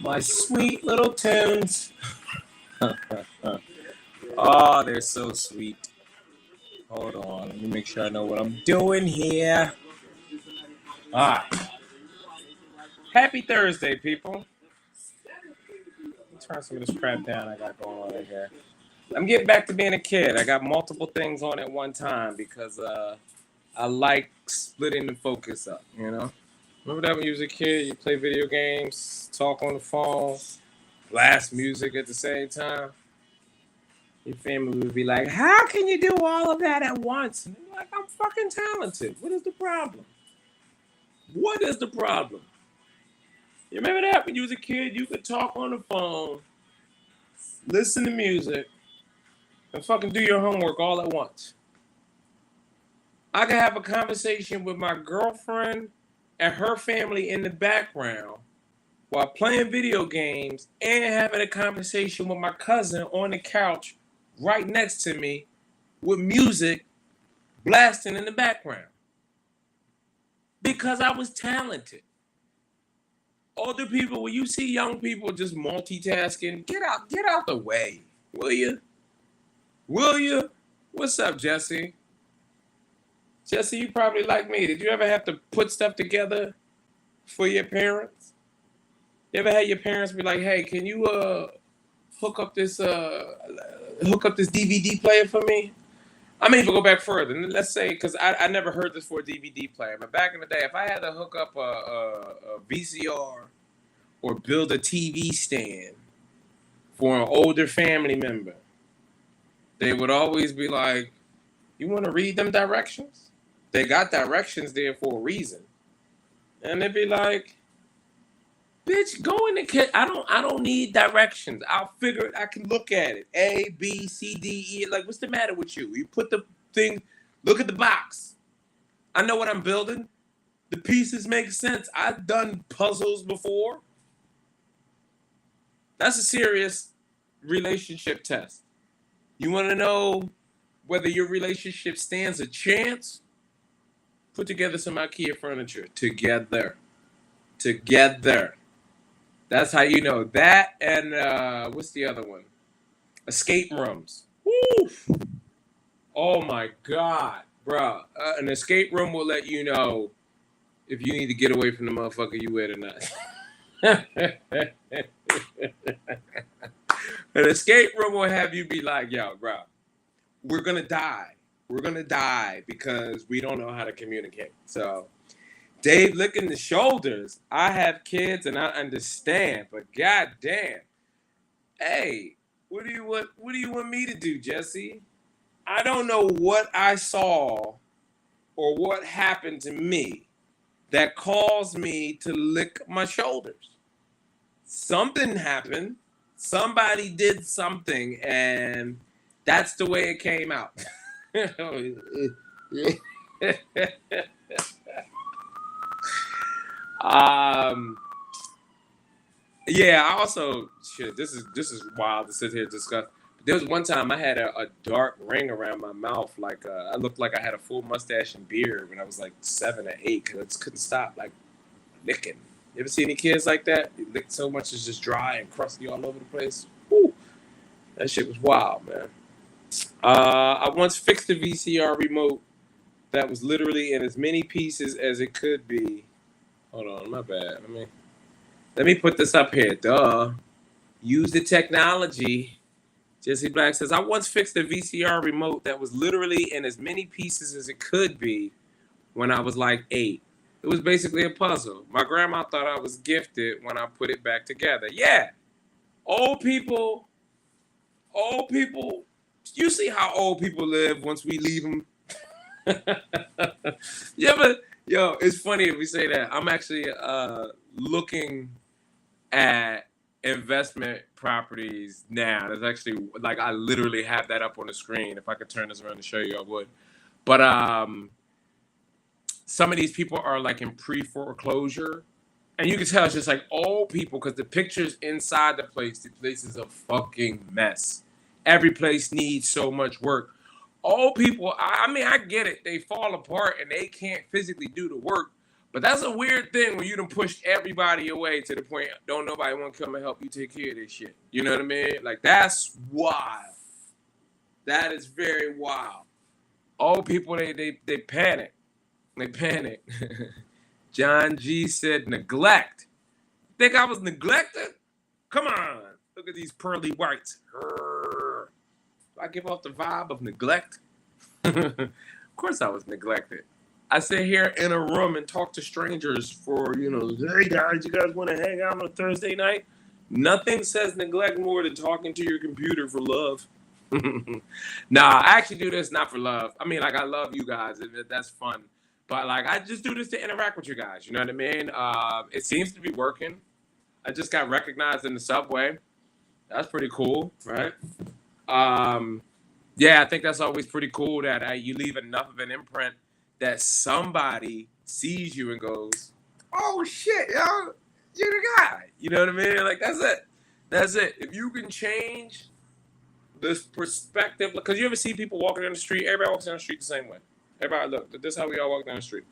My sweet little tunes. Oh, they're so sweet. Hold on, let me make sure I know what I'm doing here. Ah, happy Thursday, people. Let me turn some of this crap down I got going on in here. I'm getting back to being a kid. I got multiple things on at one time because I like splitting the focus up, you know? Remember that when you was a kid, you play video games, talk on the phone, blast music at the same time? Your family would be like, how can you do all of that at once? And you're like, I'm fucking talented. What is the problem? What is the problem? You remember that when you was a kid, you could talk on the phone, listen to music, and fucking do your homework all at once. I could have a conversation with my girlfriend and her family in the background while playing video games and having a conversation with my cousin on the couch right next to me with music blasting in the background. Because I was talented. Older people, when you see young people just multitasking, get out the way, will you? Will you? What's up, Jesse? Jesse, you probably like me. Did you ever have to put stuff together for your parents? You ever had your parents be like, "Hey, can you hook up this DVD player for me?" I mean, if we go back further, let's say, because I never heard this for a DVD player, but back in the day, if I had to hook up a VCR or build a TV stand for an older family member, they would always be like, "You want to read them directions? They got directions there for a reason." And they'd be like, "Bitch, go in the kit. I don't need directions. I'll figure it. I can look at it. A, B, C, D, E. Like, what's the matter with you? You put the thing, look at the box. I know what I'm building. The pieces make sense. I've done puzzles before." That's a serious relationship test. You want to know whether your relationship stands a chance? Put together some IKEA furniture. Together. That's how you know. That and what's the other one? Escape rooms. Woo! Oh my God, bro. An escape room will let you know if you need to get away from the motherfucker you with or not. An escape room will have you be like, "Yo, bro, we're gonna die. We're gonna die because we don't know how to communicate." So, Dave licking the shoulders. I have kids and I understand, but goddamn, hey, what do you want? What do you want me to do, Jesse? I don't know what I saw or what happened to me that caused me to lick my shoulders. Something happened. Somebody did something, and that's the way it came out. um, yeah. I also shit. This is wild to sit here and discuss. There was one time I had a dark ring around my mouth, like I looked like I had a full mustache and beard when I was like 7 or 8, because I just couldn't stop like licking. You ever see any kids like that? You lick so much it's just dry and crusty all over the place. Woo. That shit was wild, man. I once fixed a VCR remote that was literally in as many pieces as it could be. Hold on, my bad. Let me put this up here. Duh. Use the technology. Jesse Black says, I once fixed a VCR remote that was literally in as many pieces as it could be when I was like 8. It was basically a puzzle. My grandma thought I was gifted when I put it back together. Yeah. Old people, you see how old people live once we leave them? Yeah, but, yo, it's funny if we say that. I'm actually looking at investment properties now. There's actually, like, I literally have that up on the screen. If I could turn this around to show you, I would. But some of these people are like in pre-foreclosure, and you can tell it's just like old people because the pictures inside the place is a fucking mess. Every place needs so much work. Old people, I mean, I get it. They fall apart and they can't physically do the work, But that's a weird thing when you done pushed everybody away to the point don't nobody want to come and help you take care of this shit. You know what I mean? Like, that's wild. That is very wild. Old people, they panic. They panic. John G said neglect. Think I was neglected? Come on. Look at these pearly whites. Do I give off the vibe of neglect? Of course I was neglected. I sit here in a room and talk to strangers for, hey guys, you guys want to hang out on a Thursday night? Nothing says neglect more than talking to your computer for love. Nah, I actually do this not for love. I mean, like, I love you guys, and that's fun. But, like, I just do this to interact with you guys. You know what I mean? It seems to be working. I just got recognized in the subway. That's pretty cool, right? Yeah, I think that's always pretty cool that you leave enough of an imprint that somebody sees you and goes, oh, shit, yo, you're the guy. You know what I mean? Like, that's it. That's it. If you can change this perspective, because you ever see people walking down the street, everybody walks down the street the same way. Everybody, look, this is how we all walk down the street.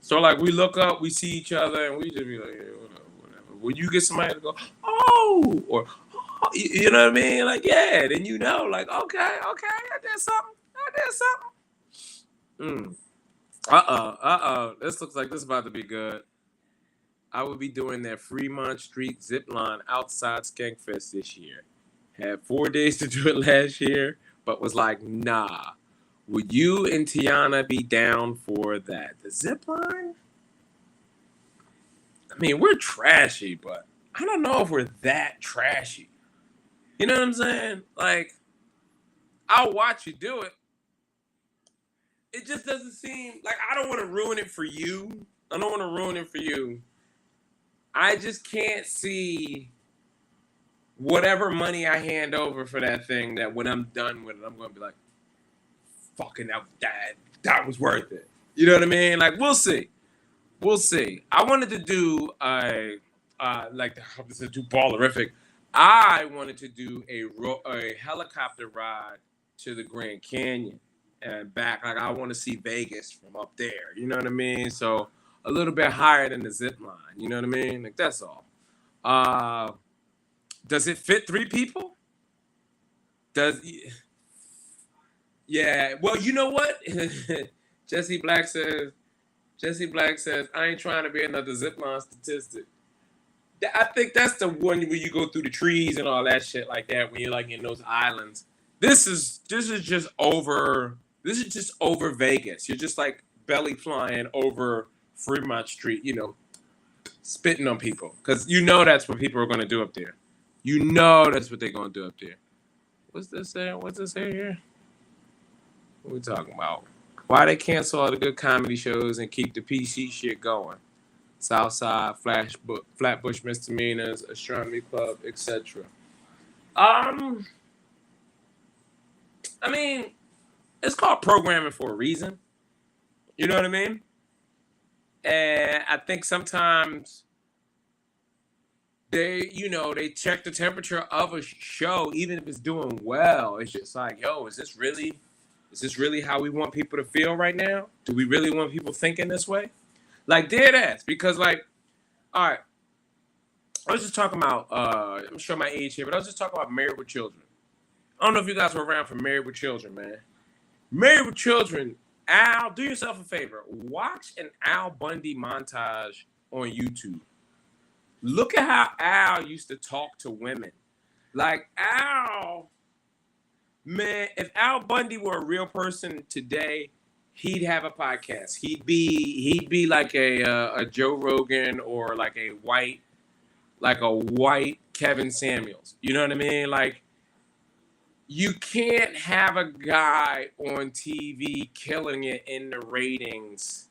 So, like, we look up, we see each other, and we just be like, yeah, whatever. When you get somebody to go, oh, or, oh, you know what I mean? Like, yeah, then you know, like, okay, I did something. This looks like this is about to be good. I will be doing that Fremont Street zip line outside Skankfest this year. Had 4 days to do it last year, but was like, nah. Would you and Tiana be down for that? The zip line? I mean, we're trashy, but I don't know if we're that trashy. You know what I'm saying? Like, I'll watch you do it. It just doesn't seem like I don't want to ruin it for you. I just can't see whatever money I hand over for that thing that when I'm done with it, I'm going to be like, fucking that was worth it. You know what I mean? Like, we'll see. I wanted to do do ballerific. I wanted to do a helicopter ride to the Grand Canyon and back. Like, I want to see Vegas from up there. You know what I mean? So a little bit higher than the zip line. You know what I mean? Like, that's all. Does it fit 3 people? Yeah. Well, you know what? Jesse Black says, I ain't trying to be another zipline statistic. I think that's the one where you go through the trees and all that shit like that when you're like in those islands. This is just over Vegas. You're just like belly flying over Fremont Street, spitting on people. Because that's what people are going to do up there. That's what they're going to do up there. What's this saying? What's this saying here? What are we talking about? Why they cancel all the good comedy shows and keep the PC shit going? Southside, Flatbush Misdemeanors, Astronomy Club, etc. I mean, it's called programming for a reason. You know what I mean? And I think sometimes they check the temperature of a show, even if it's doing well. It's just like, yo, is this really how we want people to feel right now? Do we really want people thinking this way? Like, dead ass. Because, like, all right, I was just talking about, I'm sure my age here, but I was just talking about Married with Children. I don't know if you guys were around for Married with Children, man. Married with Children, Al, do yourself a favor. Watch an Al Bundy montage on YouTube. Look at how Al used to talk to women. Like, Al, man, if Al Bundy were a real person today, he'd have a podcast. He'd be like a Joe Rogan or like a white Kevin Samuels. You know what I mean? Like, you can't have a guy on TV killing it in the ratings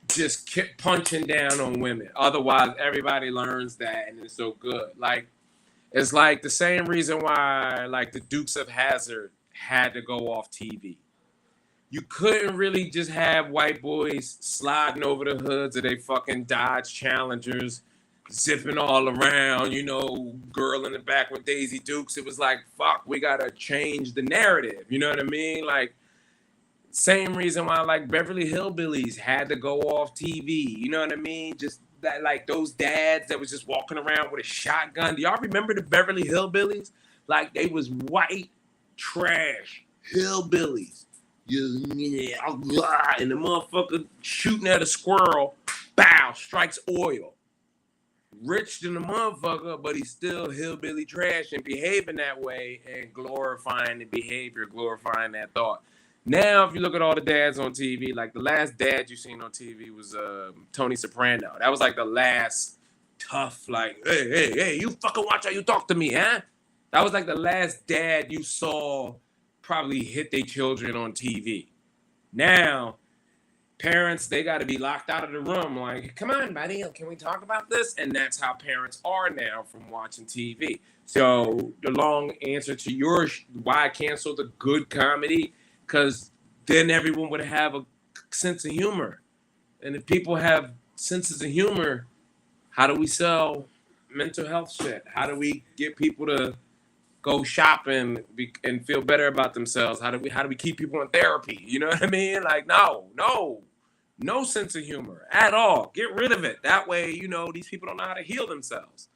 just keep punching down on women. Otherwise, everybody learns that and it's so good. Like, it's like the same reason why like the Dukes of Hazzard had to go off TV. You couldn't really just have white boys sliding over the hoods of their fucking Dodge Challengers, zipping all around, girl in the back with Daisy Dukes. It was like, fuck, we gotta change the narrative. You know what I mean? Like, same reason why like Beverly Hillbillies had to go off TV. You know what I mean? Just that, like those dads that was just walking around with a shotgun. Do y'all remember the Beverly Hillbillies? Like they was white trash hillbillies. And the motherfucker shooting at a squirrel, bow, strikes oil. Rich than the motherfucker, but he's still hillbilly trash and behaving that way and glorifying the behavior, glorifying that thought. Now, if you look at all the dads on TV, like the last dad you seen on TV was Tony Soprano. That was like the last tough, like, hey, you fucking watch how you talk to me, huh? That was like the last dad you saw probably hit their children on TV. Now, parents, they got to be locked out of the room. Like, come on, buddy, can we talk about this? And that's how parents are now from watching TV. So the long answer to your why I canceled the good comedy, because then everyone would have a sense of humor. And if people have senses of humor, how do we sell mental health shit? How do we get people to go shopping and feel better about themselves? How do we keep people in therapy? You know what I mean? Like, no sense of humor at all. Get rid of it. That way, these people don't know how to heal themselves.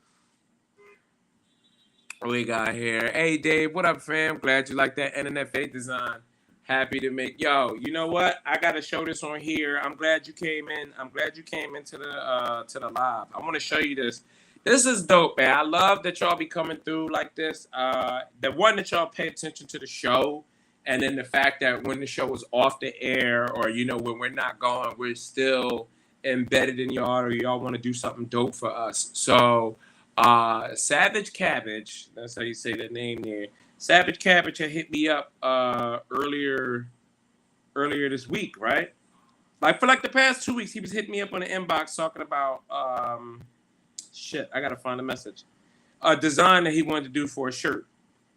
What we got here? Hey, Dave, what up, fam? Glad you like that NNFA design. Happy to make, you know what? I got to show this on here. I'm glad you came in. I'm glad you came into the live. I want to show you this. This is dope, man. I love that y'all be coming through like this. The one that y'all pay attention to the show, and then the fact that when the show is off the air, or when we're not going, we're still embedded in y'all, or y'all want to do something dope for us. So, Savage Cabbage, that's how you say that name there. Savage Cabbage had hit me up earlier this week, right? Like for like the past 2 weeks, he was hitting me up on the inbox talking about shit. I gotta find the message. A design that he wanted to do for a shirt,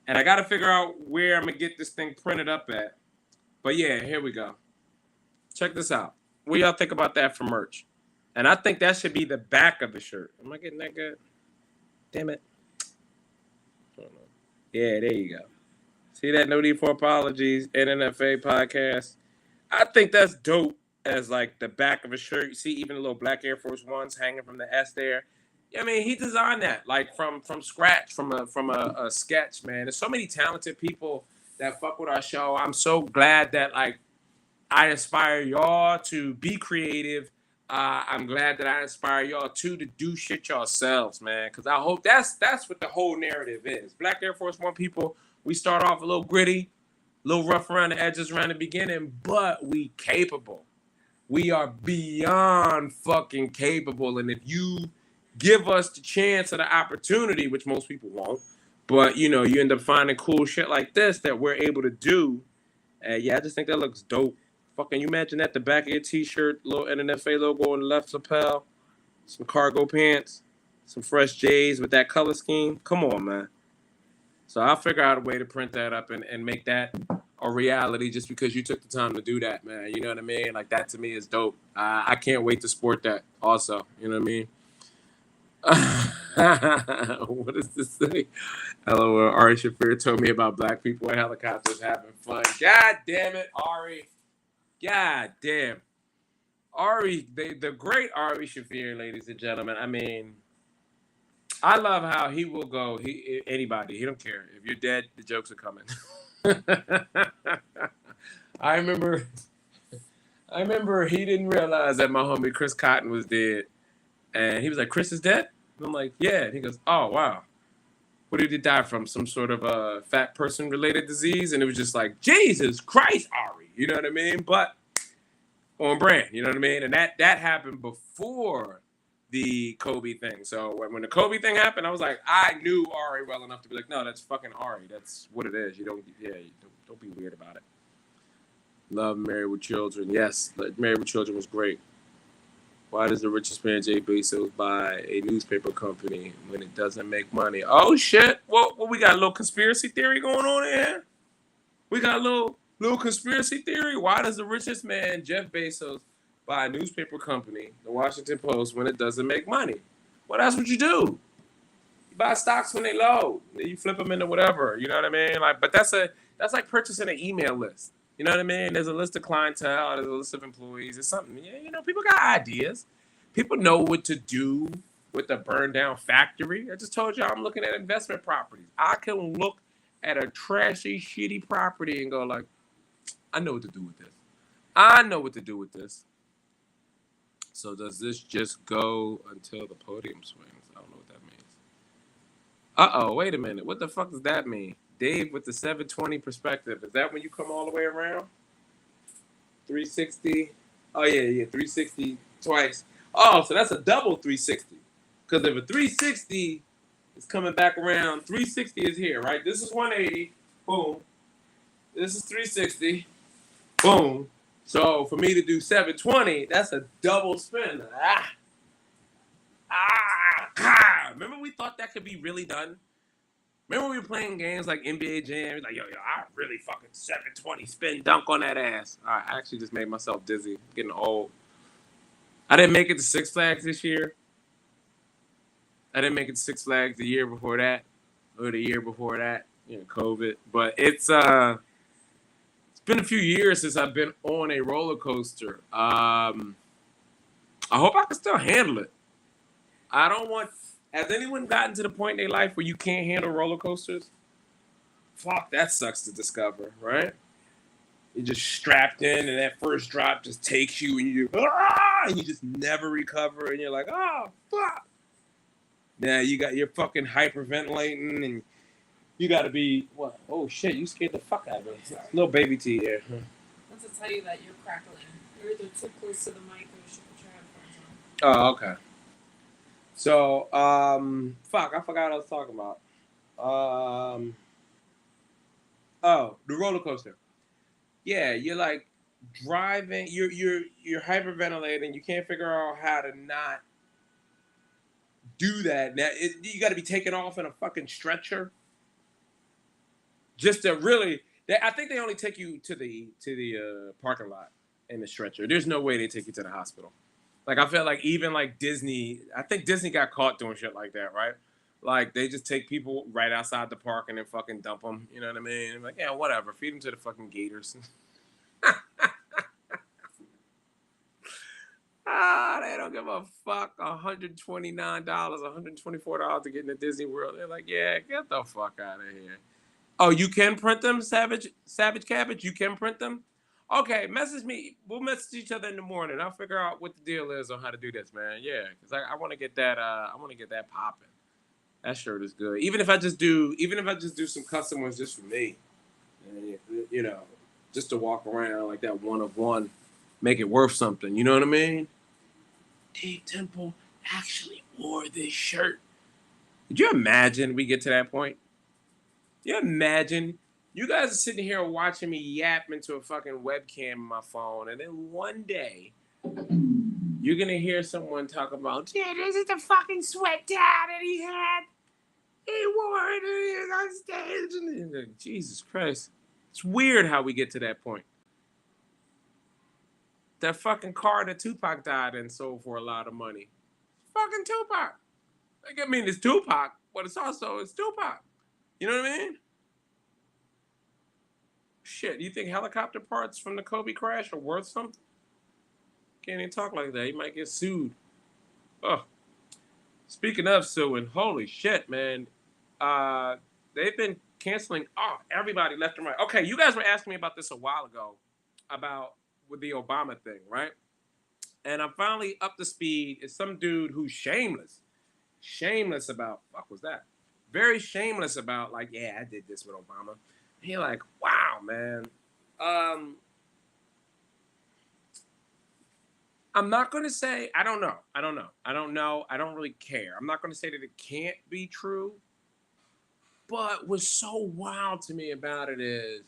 and I gotta figure out where I'm gonna get this thing printed up at. But yeah, here we go. Check this out. What y'all think about that for merch? And I think that should be the back of the shirt. Am I getting that good? Damn it. Yeah, there you go. See that? No need for apologies. NNFA podcast. I think that's dope as like the back of a shirt. You see even the little black Air Force Ones hanging from the S there. I mean, he designed that like from scratch, from a sketch, man. There's so many talented people that fuck with our show. I'm so glad that like I inspire y'all to be creative. I'm glad that I inspire y'all to do shit yourselves, man. Because I hope that's what the whole narrative is. Black Air Force One people, we start off a little gritty, a little rough around the edges around the beginning, but we capable. We are beyond fucking capable. And if you give us the chance or the opportunity, which most people won't, but you end up finding cool shit like this that we're able to do. Yeah, I just think that looks dope. Fucking, you imagine that the back of your t-shirt, little NNFA logo on the left lapel, some cargo pants, some fresh J's with that color scheme. Come on, man. So I'll figure out a way to print that up and make that a reality just because you took the time to do that, man. You know what I mean? Like, that to me is dope. I can't wait to sport that also. You know what I mean? What does this say? LOL, Ari Shaffir told me about black people in helicopters having fun. God damn it, Ari. God damn. Ari, the great Ari Shaffir, ladies and gentlemen. I mean, I love how he will go. Anybody, he don't care. If you're dead, the jokes are coming. I remember he didn't realize that my homie Chris Cotton was dead. And he was like, Chris is dead? And I'm like, yeah. And he goes, oh, wow. What did he die from? Some sort of fat person related disease? And it was just like, Jesus Christ, Ari. You know what I mean? But on brand, you know what I mean? And that happened before the Kobe thing. So when the Kobe thing happened, I was like, I knew Ari well enough to be like, no, that's fucking Ari. That's what it is. You don't be weird about it. Love Married with Children. Yes, Married with Children was great. Why does the richest man, Jay Bezos, buy a newspaper company when it doesn't make money? Oh, shit. Well, we got a little conspiracy theory going on here. We got a little conspiracy theory. Why does the richest man, Jeff Bezos, buy a newspaper company, the Washington Post, when it doesn't make money? Well, that's what you do. You buy stocks when they low. Then you flip them into whatever. You know what I mean? Like, but that's like purchasing an email list. You know what I mean? There's a list of clientele. There's a list of employees. It's something. Yeah, you know, people got ideas. People know what to do with the burn down factory. I just told you I'm looking at investment properties. I can look at a trashy, shitty property and go like, I know what to do with this. I know what to do with this. So does this just go until the podium swings? I don't know what that means. Uh-oh, wait a minute. What the fuck does that mean? Dave with the 720 perspective. Is that when you come all the way around? 360. Oh, yeah, 360 twice. Oh, so that's a double 360. Because if a 360 is coming back around, 360 is here, right? This is 180. Boom. This is 360. Boom. So for me to do 720, that's a double spin. Remember we thought that could be really done? Remember we were playing games like NBA Jam? Like, yo, I really fucking 720 spin dunk on that ass. All right, I actually just made myself dizzy. I'm getting old. I didn't make it to Six Flags this year. I didn't make it to Six Flags the year before that, or the year before that, COVID. But it's been a few years since I've been on a roller coaster. I hope I can still handle it. I don't want. Has anyone gotten to the point in their life where you can't handle roller coasters? Fuck, that sucks to discover, right? You're just strapped in, and that first drop just takes you, and you just never recover, and you're like, oh fuck. Now you're fucking hyperventilating, and you got to be what? Oh shit, you scared the fuck out of me. Little baby T there. That's to tell you that you're crackling. You're either too close to the mic or you should put your headphones on. Oh, okay. So, fuck, I forgot what I was talking about. The roller coaster. Yeah, you're like driving. You're hyperventilating. You can't figure out how to not do that. Now you got to be taken off in a fucking stretcher. Just to really, I think they only take you to the parking lot in the stretcher. There's no way they take you to the hospital. Like, I feel like even like Disney, I think Disney got caught doing shit like that, right? Like, they just take people right outside the park and then fucking dump them. You know what I mean? Like, yeah, whatever. Feed them to the fucking gators. They don't give a fuck. $129, $124 to get into Disney World. They're like, yeah, get the fuck out of here. Oh, you can print them, Savage Cabbage? You can print them? Okay, message me. We'll message each other in the morning. I'll figure out what the deal is on how to do this, man. Yeah, because I want to get that. I want to get that popping. That shirt is good. Even if I just do some custom ones just for me, just to walk around like that one of one, make it worth something. You know what I mean? Dave Temple actually wore this shirt. Could you imagine we get to that point? You imagine you guys are sitting here watching me yap into a fucking webcam on my phone, and then one day you're gonna hear someone talk about, yeah, this is the fucking sweat dad that he had. He wore it on stage. And like, Jesus Christ. It's weird how we get to that point. That fucking car that Tupac died in sold for a lot of money. Fucking Tupac. Like, I mean, it's Tupac, but it's Tupac. You know what I mean? Shit, you think helicopter parts from the Kobe crash are worth something? Can't even talk like that. He might get sued. Oh. Speaking of suing, holy shit, man. They've been canceling everybody left and right. Okay, you guys were asking me about this a while ago, about with the Obama thing, right? And I'm finally up to speed. It's some dude who's shameless about, fuck was that? Very shameless about, like, yeah, I did this with Obama. And you're like, wow, man. I'm not going to say, I don't know. I don't really care. I'm not going to say that it can't be true. But what's so wild to me about it is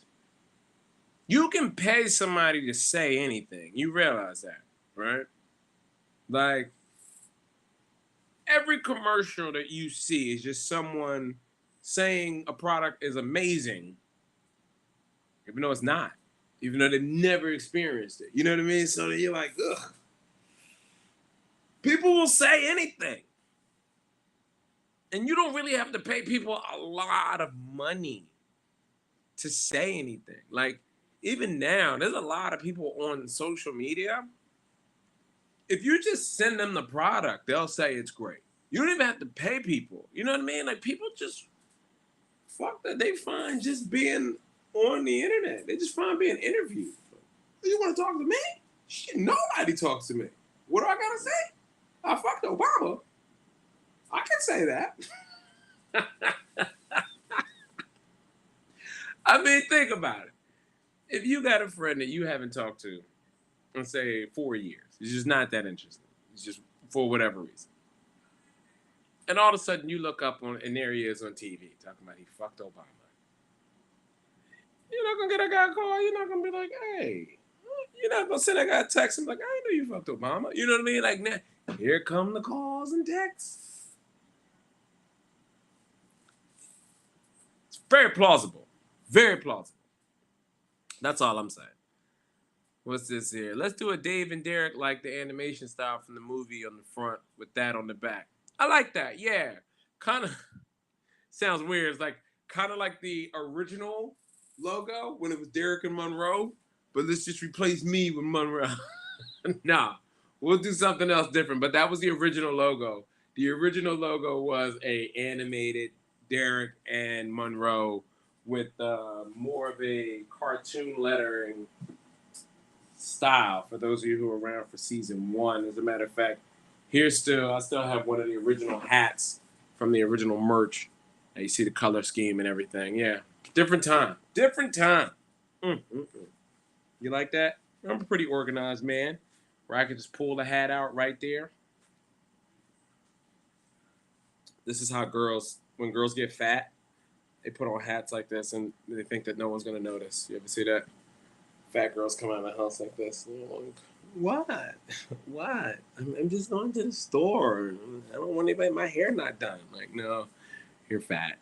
you can pay somebody to say anything. You realize that, right? Like, every commercial that you see is just someone saying a product is amazing, even though it's not, even though they've never experienced it. You know what I mean? So you're like, ugh. People will say anything. And you don't really have to pay people a lot of money to say anything. Like, even now, there's a lot of people on social media. If you just send them the product, they'll say it's great. You don't even have to pay people. You know what I mean? Like, people just, fuck that. They find just being on the internet. They just find being interviewed. You want to talk to me? Shit, nobody talks to me. What do I gotta say? I fucked Obama. I can say that. I mean, think about it. If you got a friend that you haven't talked to in, say, 4 years, it's just not that interesting. It's just for whatever reason. And all of a sudden you look up on, and there he is on TV talking about he fucked Obama. You're not gonna get a guy call. You're not gonna be like, hey. You're not gonna send that guy a text and be like, I didn't know you fucked Obama. You know what I mean? Like, now, here come the calls and texts. It's very plausible. Very plausible. That's all I'm saying. What's this here? Let's do a Dave and Derek like the animation style from the movie on the front with that on the back. I like that. Yeah. Kind of sounds weird. It's like kind of like the original logo when it was Derek and Monroe. But let's just replace me with Monroe. Nah, we'll do something else different. But that was the original logo. The original logo was a animated Derek and Monroe with more of a cartoon lettering style. For those of you who are around for season 1, as a matter of fact, I still have one of the original hats from the original merch. You see the color scheme and everything. Yeah, different time. You like that? I'm a pretty organized man, where I can just pull the hat out right there. This is how when girls get fat, they put on hats like this and they think that no one's going to notice. You ever see that? Fat girls come out of the house like this. What? What? I'm just going to the store. I don't want anybody, my hair not done. Like, no, you're fat.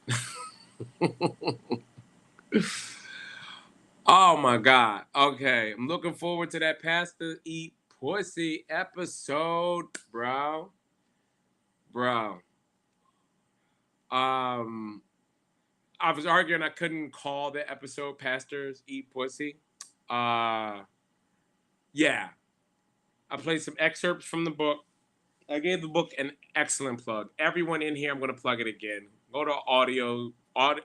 Oh my God. Okay. I'm looking forward to that Pastor Eat Pussy episode, bro. I was arguing I couldn't call the episode Pastors Eat Pussy. Yeah. I played some excerpts from the book. I gave the book an excellent plug. Everyone in here, I'm going to plug it again. Go to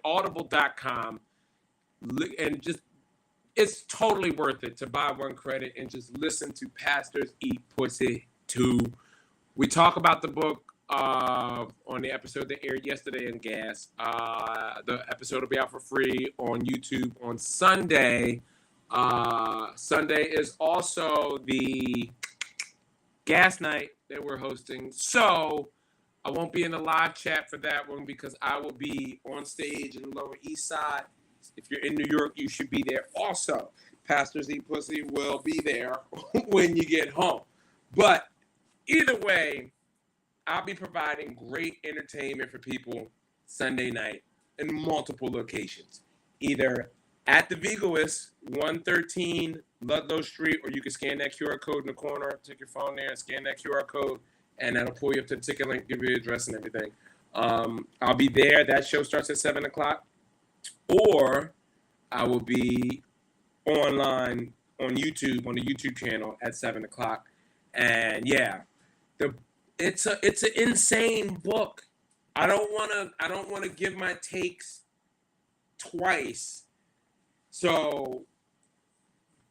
audible.com and just, it's totally worth it to buy 1 credit and just listen to Pastors Eat Pussy 2. We talk about the book on the episode that aired yesterday in Gas. The episode will be out for free on YouTube on Sunday. Sunday is also the Gas night that we're hosting. So I won't be in the live chat for that one because I will be on stage in the Lower East Side. If you're in New York, you should be there also. Pastors Eat Pussy will be there when you get home. But either way, I'll be providing great entertainment for people Sunday night in multiple locations. Either at the Vigoist, 113 Ludlow Street, or you can scan that QR code in the corner, take your phone there and scan that QR code, and that'll pull you up to the ticket link, give you the address and everything. I'll be there. That show starts at 7 o'clock. Or I will be online on YouTube, on the YouTube channel at 7 o'clock. And yeah, it's an insane book. I don't wanna give my takes twice. So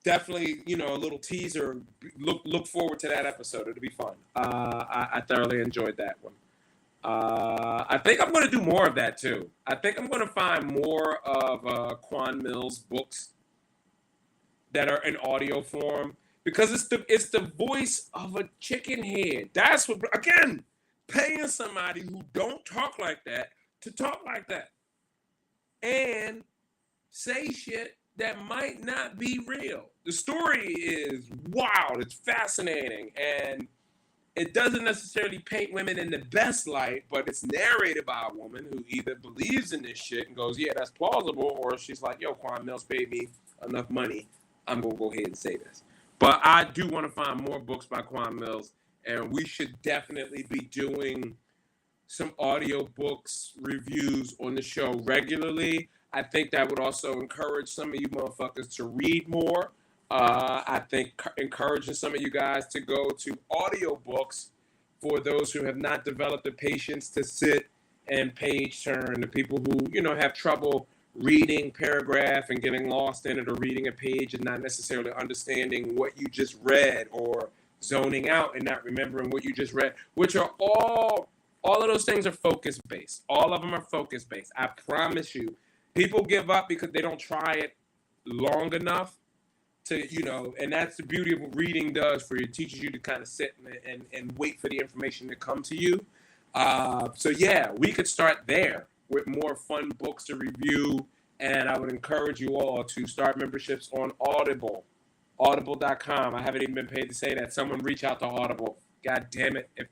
definitely, a little teaser. Look forward to that episode. It'll be fun. I thoroughly enjoyed that one. I think I'm going to do more of that too. I think I'm going to find more of Quan Mills books that are in audio form because it's the voice of a chicken head. That's what, again, paying somebody who don't talk like that to talk like that and say shit that might not be real. The story is wild. It's fascinating, and it doesn't necessarily paint women in the best light, but it's narrated by a woman who either believes in this shit and goes, yeah, that's plausible, or she's like, yo, Quan Mills paid me enough money. I'm going to go ahead and say this. But I do want to find more books by Quan Mills, and we should definitely be doing some audiobooks reviews on the show regularly. I think that would also encourage some of you motherfuckers to read more. I think encouraging some of you guys to go to audiobooks for those who have not developed the patience to sit and page turn, the people who, have trouble reading paragraph and getting lost in it, or reading a page and not necessarily understanding what you just read, or zoning out and not remembering what you just read, which are all of those things are focus based. All of them are focus based. I promise you. People give up because they don't try it long enough to, and that's the beauty of what reading does for you. It teaches you to kind of sit and wait for the information to come to you. So yeah, we could start there with more fun books to review. And I would encourage you all to start memberships on Audible, audible.com. I haven't even been paid to say that. Someone reach out to Audible. God damn it. If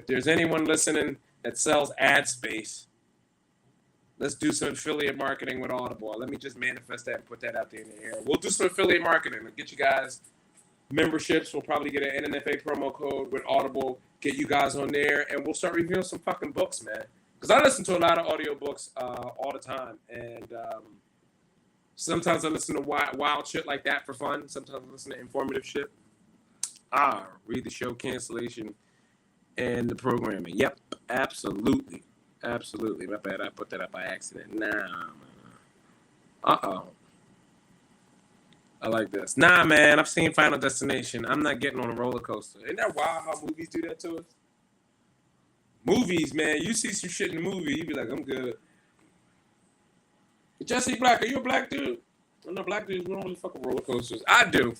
there's anyone listening that sells ad space, let's do some affiliate marketing with Audible. Let me just manifest that and put that out there in the air. We'll do some affiliate marketing. We'll get you guys memberships. We'll probably get an NNFA promo code with Audible, get you guys on there, and we'll start reviewing some fucking books, man. Because I listen to a lot of audiobooks all the time. And sometimes I listen to wild shit like that for fun. Sometimes I listen to informative shit. Read the show cancellation and the programming. Yep, absolutely. Absolutely. My bad. I put that up by accident. Nah. Uh-oh. I like this. Nah, man. I've seen Final Destination. I'm not getting on a roller coaster. Isn't that wild how movies do that to us? Movies, man. You see some shit in the movie, you be like, I'm good. Jesse Black, are you a black dude? I know black dudes, we don't really fuck with roller coasters. I do.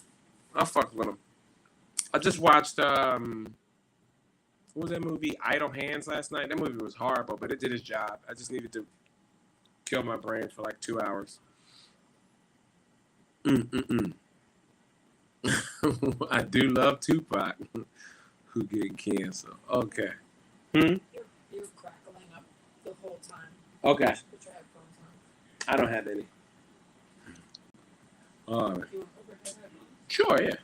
I fuck with them. I just watched, what was that movie? Idle Hands last night. That movie was horrible, but it did its job. I just needed to kill my brain for like 2 hours. I do love Tupac, who get canceled. Okay. You're crackling up the whole time. Okay. You should put your headphones on. I don't have any. All right. You want overhead headphones? Sure, yeah.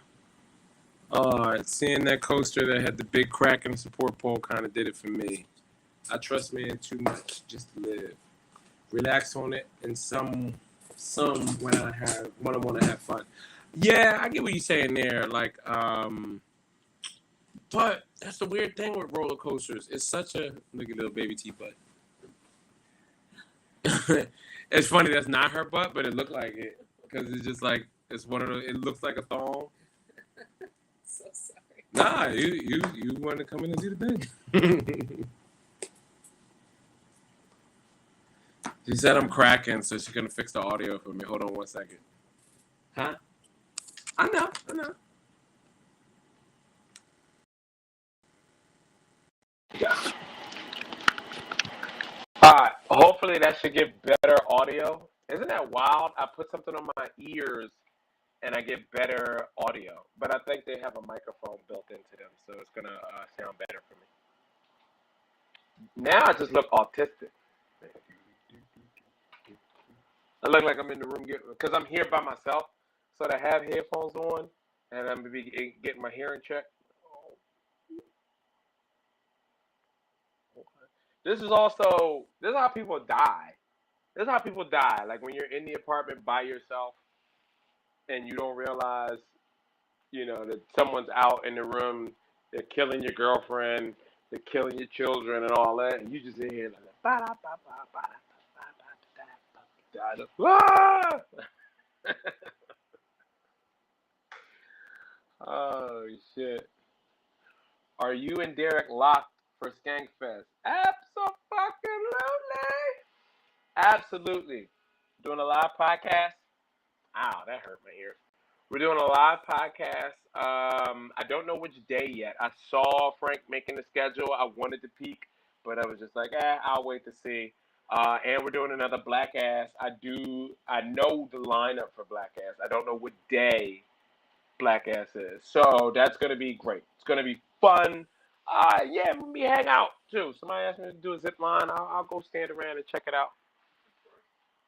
All right. Seeing that coaster that had the big crack in the support pole kind of did it for me. I trust man too much just to live. Relax on it, and some when I want to have fun. Yeah, I get what you're saying there. Like, but that's the weird thing with roller coasters. It's such a look at little baby T butt. It's funny that's not her butt, but it looked like it because it's just like it's one of the. It looks like a thong. So sorry. Nah, you want to come in and see the thing. She said I'm cracking, so she's gonna fix the audio for me. Hold on 1 second. Huh? I know. Yeah. Alright, hopefully that should get better audio. Isn't that wild? I put something on my ears and I get better audio. But I think they have a microphone built into them, so it's gonna sound better for me. Now I just look autistic. I look like I'm in the room because I'm here by myself, so to have headphones on and I'm getting my hearing checked. This is how people die. This is how people die. Like when you're in the apartment by yourself and you don't realize, that someone's out in the room, they're killing your girlfriend, they're killing your children and all that, and you just in here like oh shit. Are you and Derek locked for Skankfest? Absolutely. Doing a live podcast. Ow, that hurt my ears. We're doing a live podcast. I don't know which day yet. I saw Frank making the schedule. I wanted to peek, but I was just like, I'll wait to see. And we're doing another Black Ass. I know the lineup for Black Ass. I don't know what day Black Ass is. So that's going to be great. It's going to be fun. Yeah, we hang out too. Somebody asked me to do a zip line. I'll go stand around and check it out.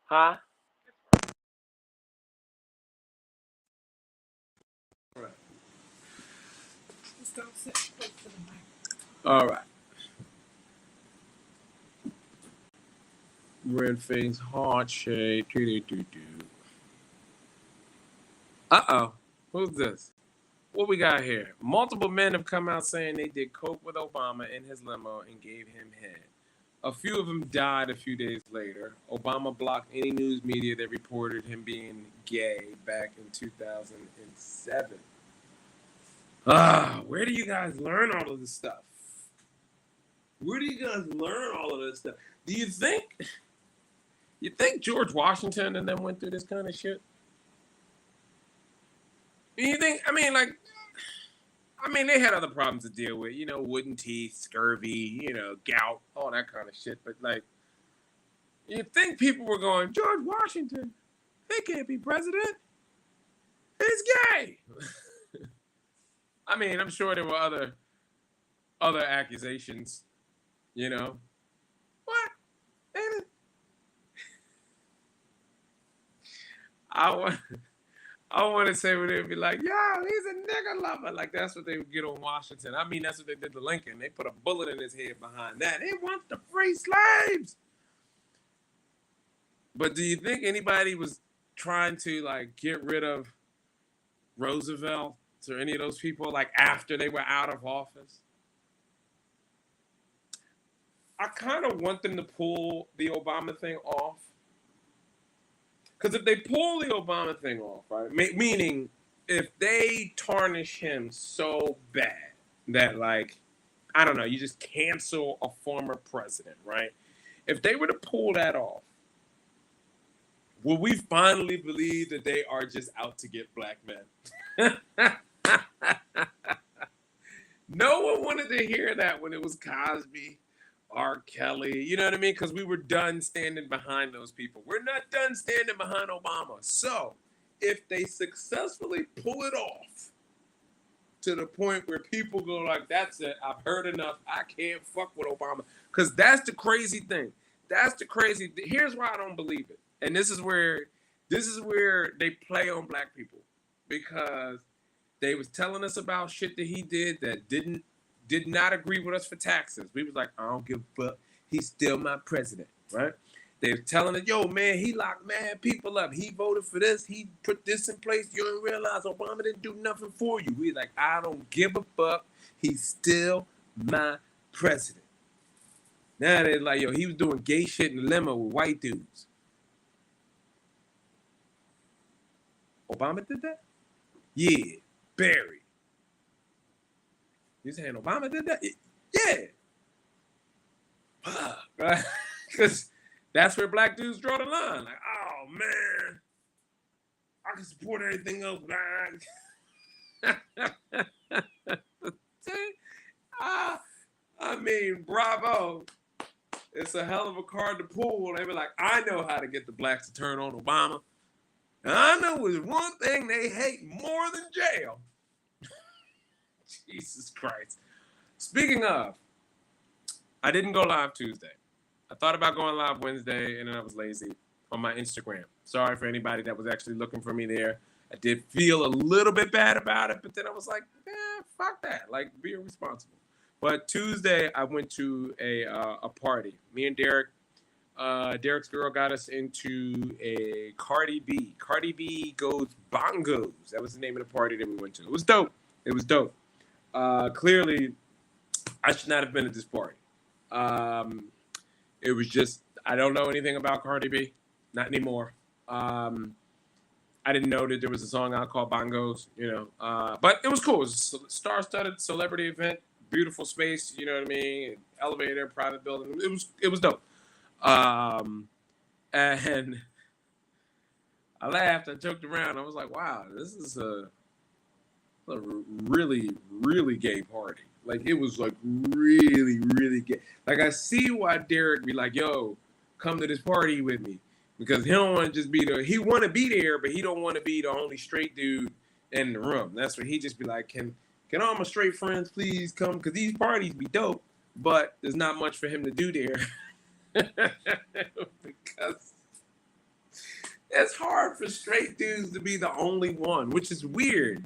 Huh? Right. Just don't sit close to the mic. All right. Red face, heart shape. Uh-oh. Who's this? What we got here? Multiple men have come out saying they did coke with Obama in his limo and gave him head. A few of them died a few days later. Obama blocked any news media that reported him being gay back in 2007. Where do you guys learn all of this stuff? Where do you guys learn all of this stuff? Do you think George Washington and them went through this kind of shit? Do you think, they had other problems to deal with, wooden teeth, scurvy, gout, all that kind of shit. But like, you think people were going, George Washington, he can't be president. He's gay. I'm sure there were other accusations, What? I want to say when they'd be like, yo, he's a nigger lover. Like, that's what they would get on Washington. That's what they did to Lincoln. They put a bullet in his head behind that. They want to free slaves. But do you think anybody was trying to, like, get rid of Roosevelt or any of those people, like, after they were out of office? I kind of want them to pull the Obama thing off. Because if they pull the Obama thing off, right, meaning if they tarnish him so bad that, like, I don't know, you just cancel a former president, right? If they were to pull that off, will we finally believe that they are just out to get black men? No one wanted to hear that when it was Cosby, R. Kelly, you know what I mean? Because we were done standing behind those people. We're not done standing behind Obama. So if they successfully pull it off to the point where people go like, that's it, I've heard enough, I can't fuck with Obama. Because that's the crazy thing. Here's why I don't believe it. And this is where they play on black people. Because they was telling us about shit that he did that did not agree with us for taxes. We was like, I don't give a fuck. He's still my president, right? They were telling us, yo, man, he locked mad people up. He voted for this. He put this in place. You don't realize Obama didn't do nothing for you. We like, I don't give a fuck. He's still my president. Now they're like, yo, he was doing gay shit in the limo with white dudes. Obama did that? Yeah, Barry. You saying Obama did that? Yeah. Right? Because that's where black dudes draw the line. Like, oh, man, I can support anything else. Bravo. It's a hell of a card to pull. They be like, I know how to get the blacks to turn on Obama. And I know there's one thing they hate more than jail. Jesus Christ. Speaking of, I didn't go live Tuesday. I thought about going live Wednesday, and then I was lazy on my Instagram. Sorry for anybody that was actually looking for me there. I did feel a little bit bad about it, but then I was like, fuck that. Like, be responsible. But Tuesday, I went to a party. Me and Derek, Derek's girl got us into a Cardi B. Cardi B Goes Bongos. That was the name of the party that we went to. It was dope. Clearly, I should not have been at this party. It was just, I don't know anything about Cardi B. Not anymore. I didn't know that there was a song out called Bongos, but it was cool. It was a star-studded celebrity event, beautiful space, you know what I mean? Elevator, private building. It was dope. And I laughed, I joked around. I was like, wow, this is a really, really gay party. Like, it was like really, really gay. Like, I see why Derek be like, yo, come to this party with me. Because he don't want to just be there. He want to be there, but he don't want to be the only straight dude in the room. That's where he just be like, can all my straight friends please come? Because these parties be dope, but there's not much for him to do there. Because it's hard for straight dudes to be the only one, which is weird.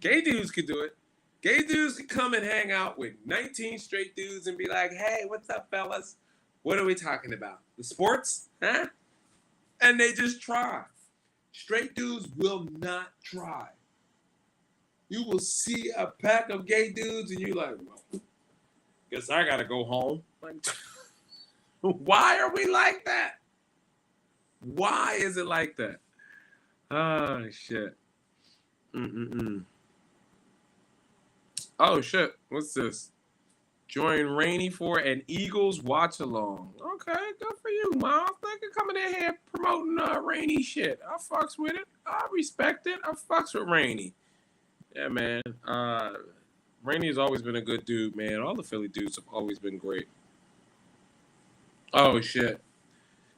Gay dudes could do it. Gay dudes could come and hang out with 19 straight dudes and be like, hey, what's up, fellas? What are we talking about? The sports? Huh? And they just try. Straight dudes will not try. You will see a pack of gay dudes and you're like, well, guess I gotta go home. Like, why are we like that? Why is it like that? Oh, shit. Oh, shit. What's this? Join Rainey for an Eagles watch along. Okay, good for you, Mom. Thank you for coming in here promoting Rainey shit. I fucks with it. I respect it. I fucks with Rainey. Yeah, man. Rainey has always been a good dude, man. All the Philly dudes have always been great. Oh, shit.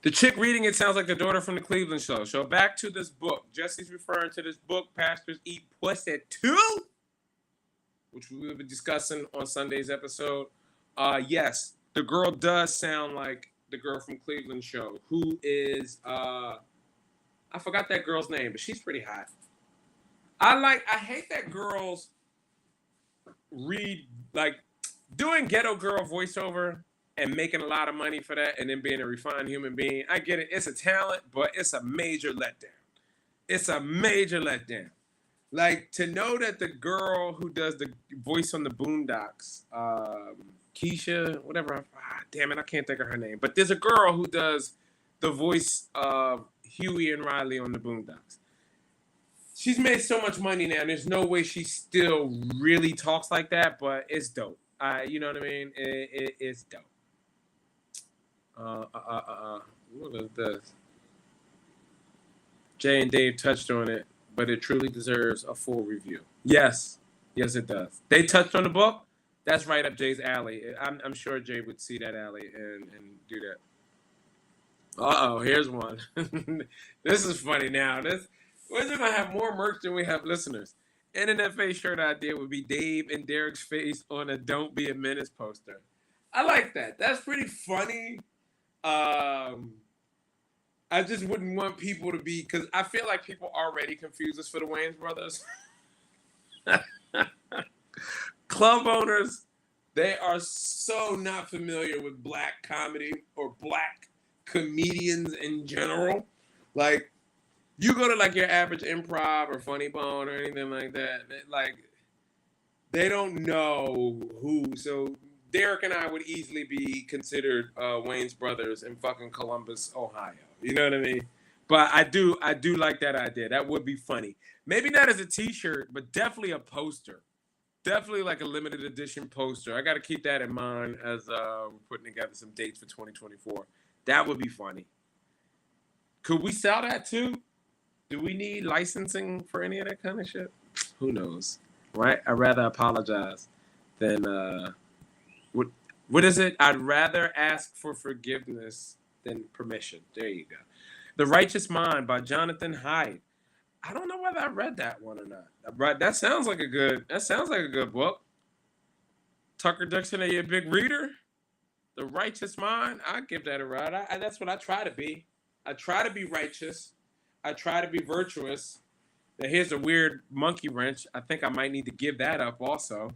The chick reading it sounds like the daughter from the Cleveland show. So back to this book. Jesse's referring to this book, Pastors Eat Pussy 2, which we will be discussing on Sunday's episode. Yes, the girl does sound like the girl from Cleveland show, who is, I forgot that girl's name, but she's pretty hot. I hate that girls read, like, doing ghetto girl voiceover and making a lot of money for that and then being a refined human being. I get it. It's a talent, but it's a major letdown. It's a major letdown. Like, to know that the girl who does the voice on the Boondocks, Keisha, whatever, damn it, I can't think of her name. But there's a girl who does the voice of Huey and Riley on the Boondocks. She's made so much money now. There's no way she still really talks like that, but it's dope. You know what I mean? It's dope. What is this? Jay and Dave touched on it, but it truly deserves a full review. Yes, it does. They touched on the book. That's right up Jay's alley. I'm sure Jay would see that alley and do that. Here's one. This is funny now. We're gonna have more merch than we have listeners. Internet face shirt idea would be Dave and Derek's face on a "Don't Be a Menace" poster. I like that. That's pretty funny. I just wouldn't want people to be, because I feel like people already confuse us for the Wayans brothers. Club owners, they are so not familiar with black comedy or black comedians in general. Like, you go to like your average Improv or Funny Bone or anything like that, like, they don't know who. So Derek and I would easily be considered Wayans brothers in fucking Columbus, Ohio. You know what I mean? But I do like that idea. That would be funny. Maybe not as a t-shirt, but definitely a poster. Definitely like a limited edition poster. I got to keep that in mind as we're putting together some dates for 2024. That would be funny. Could we sell that too? Do we need licensing for any of that kind of shit? Who knows, right? I'd rather apologize than what is it? I'd rather ask for forgiveness than permission. There you go. The Righteous Mind by Jonathan Haidt. I don't know whether I read that one or not. That sounds like a good book. Tucker Dixon, are you a big reader? The Righteous Mind. I give that a ride. That's what I try to be. I try to be righteous. I try to be virtuous. Now here's a weird monkey wrench. I think I might need to give that up also,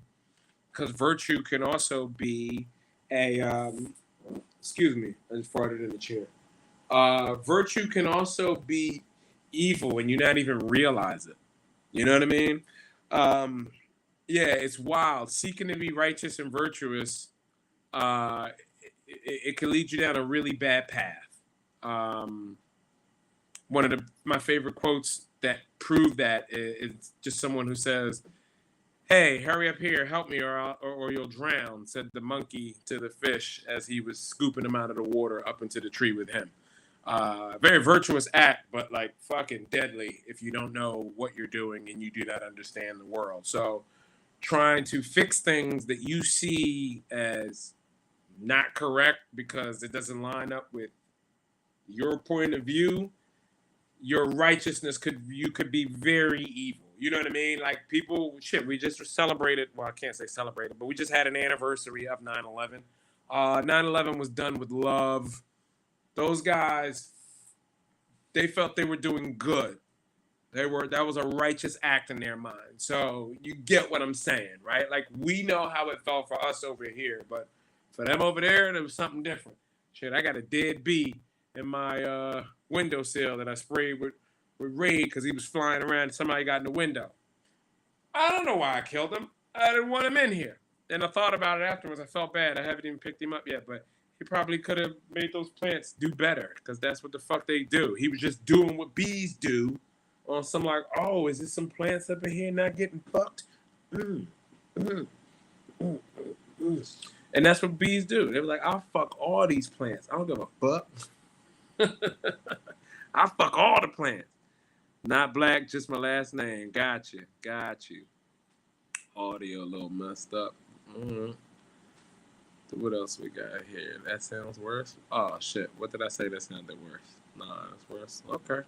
because virtue can also be a. Excuse me, I just farted in the chair. Virtue can also be evil and you not even realize it. You know what I mean? Yeah, it's wild. Seeking to be righteous and virtuous, it can lead you down a really bad path. One of my favorite quotes that prove that is just someone who says, "Hey, hurry up here, help me, or you'll drown," said the monkey to the fish as he was scooping him out of the water up into the tree with him. Very virtuous act, but like fucking deadly if you don't know what you're doing and you do not understand the world. So trying to fix things that you see as not correct because it doesn't line up with your point of view, your righteousness could be very evil. You know what I mean? Like people, we just celebrated, well, I can't say celebrated, but we just had an anniversary of 9/11. 9/11 was done with love. Those guys, they felt they were doing good. That was a righteous act in their mind. So you get what I'm saying, right? Like we know how it felt for us over here, but for them over there, there was something different. Shit, I got a dead bee in my windowsill that I sprayed with Raid because he was flying around and somebody got in the window. I don't know why I killed him. I didn't want him in here. And I thought about it afterwards. I felt bad. I haven't even picked him up yet, but he probably could have made those plants do better because that's what the fuck they do. He was just doing what bees do on some like, oh, is there some plants up in here not getting fucked? Mm, mm, mm, mm. And that's what bees do. They were like, I'll fuck all these plants. I don't give a fuck. I'll fuck all the plants. Not black, just my last name. Got you. Audio a little messed up. Mm-hmm. What else we got here? That sounds worse. Oh shit! What did I say that sounded worse? Nah, that's worse. Okay.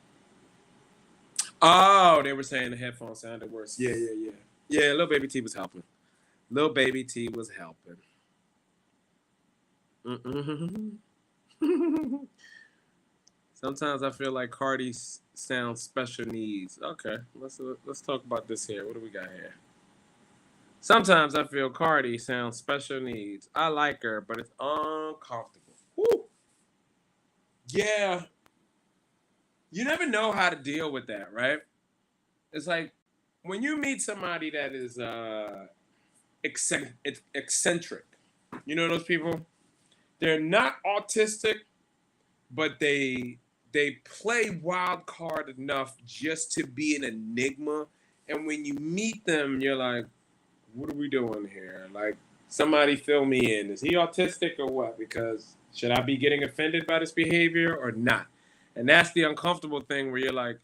Oh, they were saying the headphones sounded worse. Yeah. Little Baby T was helping. Mm-mm. Sometimes I feel like Cardi sounds special needs. Okay, let's talk about this here. What do we got here? Sometimes I feel Cardi sounds special needs. I like her, but it's uncomfortable. Woo! Yeah. You never know how to deal with that, right? It's like when you meet somebody that is eccentric. You know those people? They're not autistic, but they play wild card enough just to be an enigma. And when you meet them, you're like, what are we doing here? Like, somebody fill me in. Is he autistic or what? Because should I be getting offended by this behavior or not? And that's the uncomfortable thing where you're like,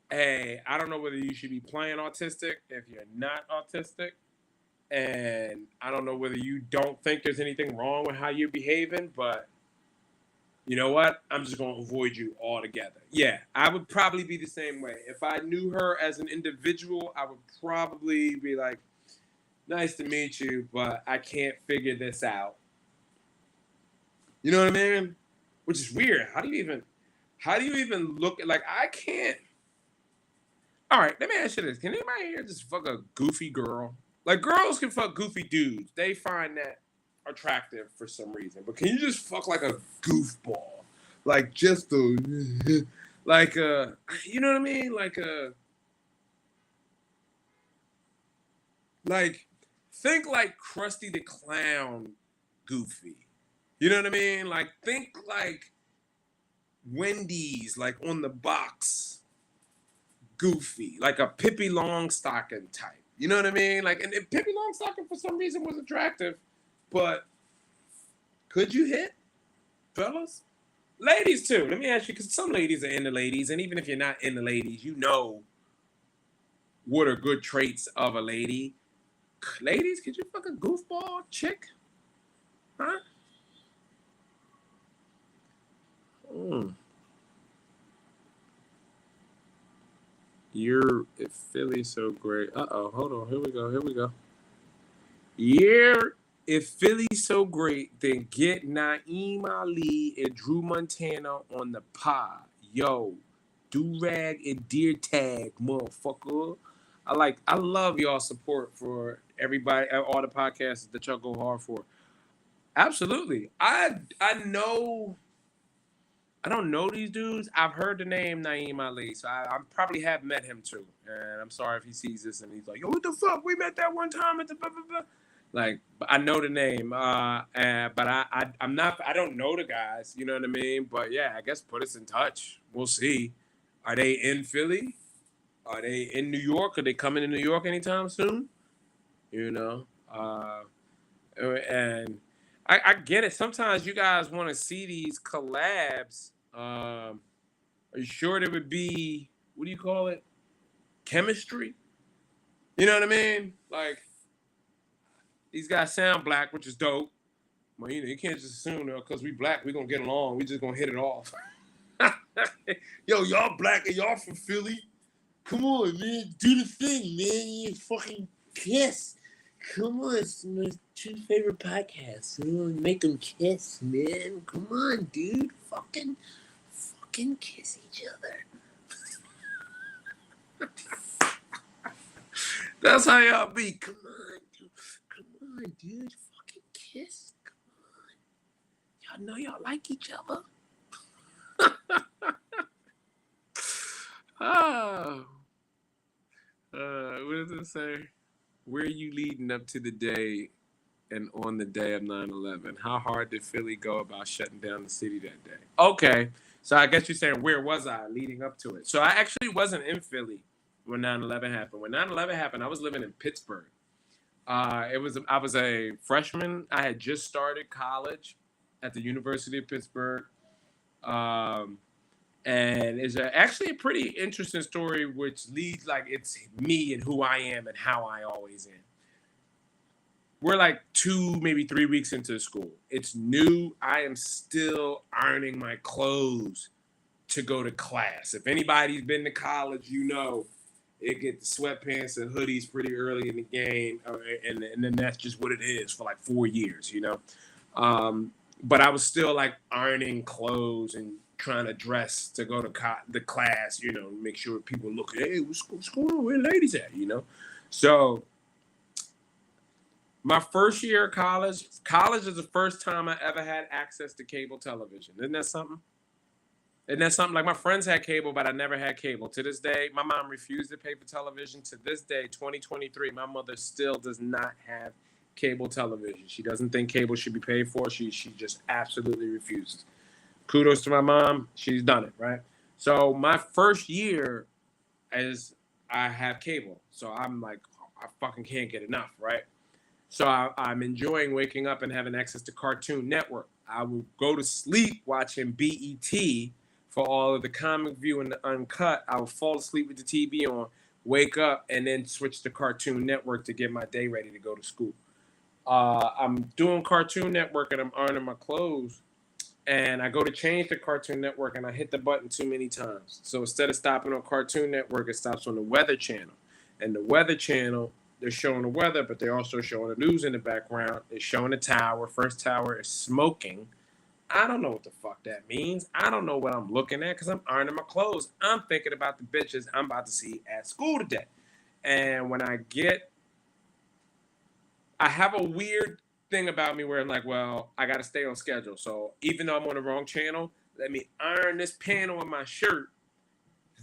hey, I don't know whether you should be playing autistic if you're not autistic. And I don't know whether you don't think there's anything wrong with how you're behaving, but you know what? I'm just going to avoid you altogether. Yeah, I would probably be the same way. If I knew her as an individual, I would probably be like, nice to meet you, but I can't figure this out. You know what I mean? Which is weird. How do you even look at, like, I can't. All right, let me ask you this. Can anybody here just fuck a goofy girl? Like, girls can fuck goofy dudes. They find that attractive for some reason. But can you just fuck like a goofball? Like, just a, like, you know what I mean? Like, think like Krusty the Clown goofy. You know what I mean? Like, think like Wendy's, like on the box goofy. Like a Pippi Longstocking type. You know what I mean? Like, and Pippi Longstocking for some reason was attractive, but could you hit, fellas? Ladies too. Let me ask you, because some ladies are into ladies, and even if you're not into ladies, you know what are good traits of a lady. Ladies, could you fuck a goofball chick? Huh? If Philly's so great. Hold on. Here we go. Yeah, if Philly's so great, then get Naeem Ali and Drew Montana on the pod. Yo, Do-Rag and Deer Tag, motherfucker. I love y'all support for everybody, all the podcasts that y'all go hard for. Absolutely. I know. I don't know these dudes. I've heard the name Naeem Ali, so I probably have met him too. And I'm sorry if he sees this and he's like, "Yo, what the fuck? We met that one time at the blah blah blah." Like, but I know the name. But I'm not. I don't know the guys. You know what I mean? But yeah, I guess put us in touch. We'll see. Are they in Philly? Are they in New York? Are they coming to New York anytime soon? You know. And I get it. Sometimes you guys want to see these collabs. Are you sure there would be, what do you call it? Chemistry? You know what I mean? Like, these guys sound black, which is dope. But you can't just assume that because we black, we gonna get along. We just gonna hit it off. Yo, y'all black and y'all from Philly? Come on, man. Do the thing, man. You fucking kiss. Come on, it's my two favorite podcasts. Make them kiss, man. Come on, dude. Fucking kiss each other. That's how y'all be. Come on, dude. Fucking kiss. Come on. I know y'all like each other. Oh. What does it say? Where are you leading up to the day and on the day of 9/11? How hard did Philly go about shutting down the city that day? Okay, so I guess you're saying where was I leading up to it? So I actually wasn't in Philly when 9/11 happened. When 9/11 happened, I was living in Pittsburgh. I was a freshman. I had just started college at the University of Pittsburgh. Um, and it's actually a pretty interesting story, which leads like it's me and who I am and how I always am. We're like 2, maybe 3 weeks into school. It's new. I am still ironing my clothes to go to class. If anybody's been to college, you know it get the sweatpants and hoodies pretty early in the game, and then that's just what it is for like 4 years, you know. But I was still like ironing clothes and trying to dress to go to the class, you know, make sure people look, hey, what's going on? Where ladies at, you know? So my first year of college is the first time I ever had access to cable television. Isn't that something? Isn't that something? Like my friends had cable, but I never had cable. To this day, my mom refused to pay for television. To this day, 2023, my mother still does not have cable television. She doesn't think cable should be paid for. She just absolutely refuses. Kudos to my mom. She's done it, right? So my first year as I have cable. So I'm like, I fucking can't get enough, right? So I'm enjoying waking up and having access to Cartoon Network. I will go to sleep watching BET for all of the comic view and the uncut. I will fall asleep with the TV on, wake up, and then switch to Cartoon Network to get my day ready to go to school. I'm doing Cartoon Network and I'm ironing my clothes. And I go to change the Cartoon Network and I hit the button too many times. So instead of stopping on Cartoon Network, it stops on the Weather Channel. And the Weather Channel, they're showing the weather, but they're also showing the news in the background. They're showing the tower. First tower is smoking. I don't know what the fuck that means. I don't know what I'm looking at because I'm ironing my clothes. I'm thinking about the bitches I'm about to see at school today. And when I have a weird thing about me where I'm like, well, I got to stay on schedule. So even though I'm on the wrong channel, let me iron this panel on my shirt.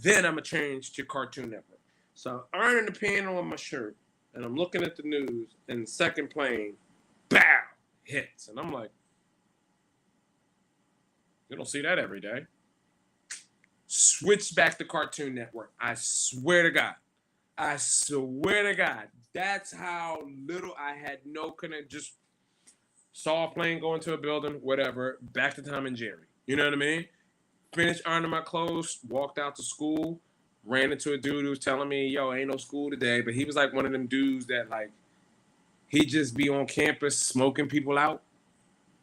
Then I'm going to change to Cartoon Network. So I'm ironing the panel on my shirt and I'm looking at the news and the second plane, bow, hits. And I'm like, you don't see that every day. Switch back to Cartoon Network. I swear to God. I swear to God. That's how little I had no connection. Just saw a plane go into a building, whatever. Back to Tom and Jerry. You know what I mean? Finished ironing my clothes, walked out to school, ran into a dude who was telling me, yo, ain't no school today. But he was like one of them dudes that like, he'd just be on campus smoking people out.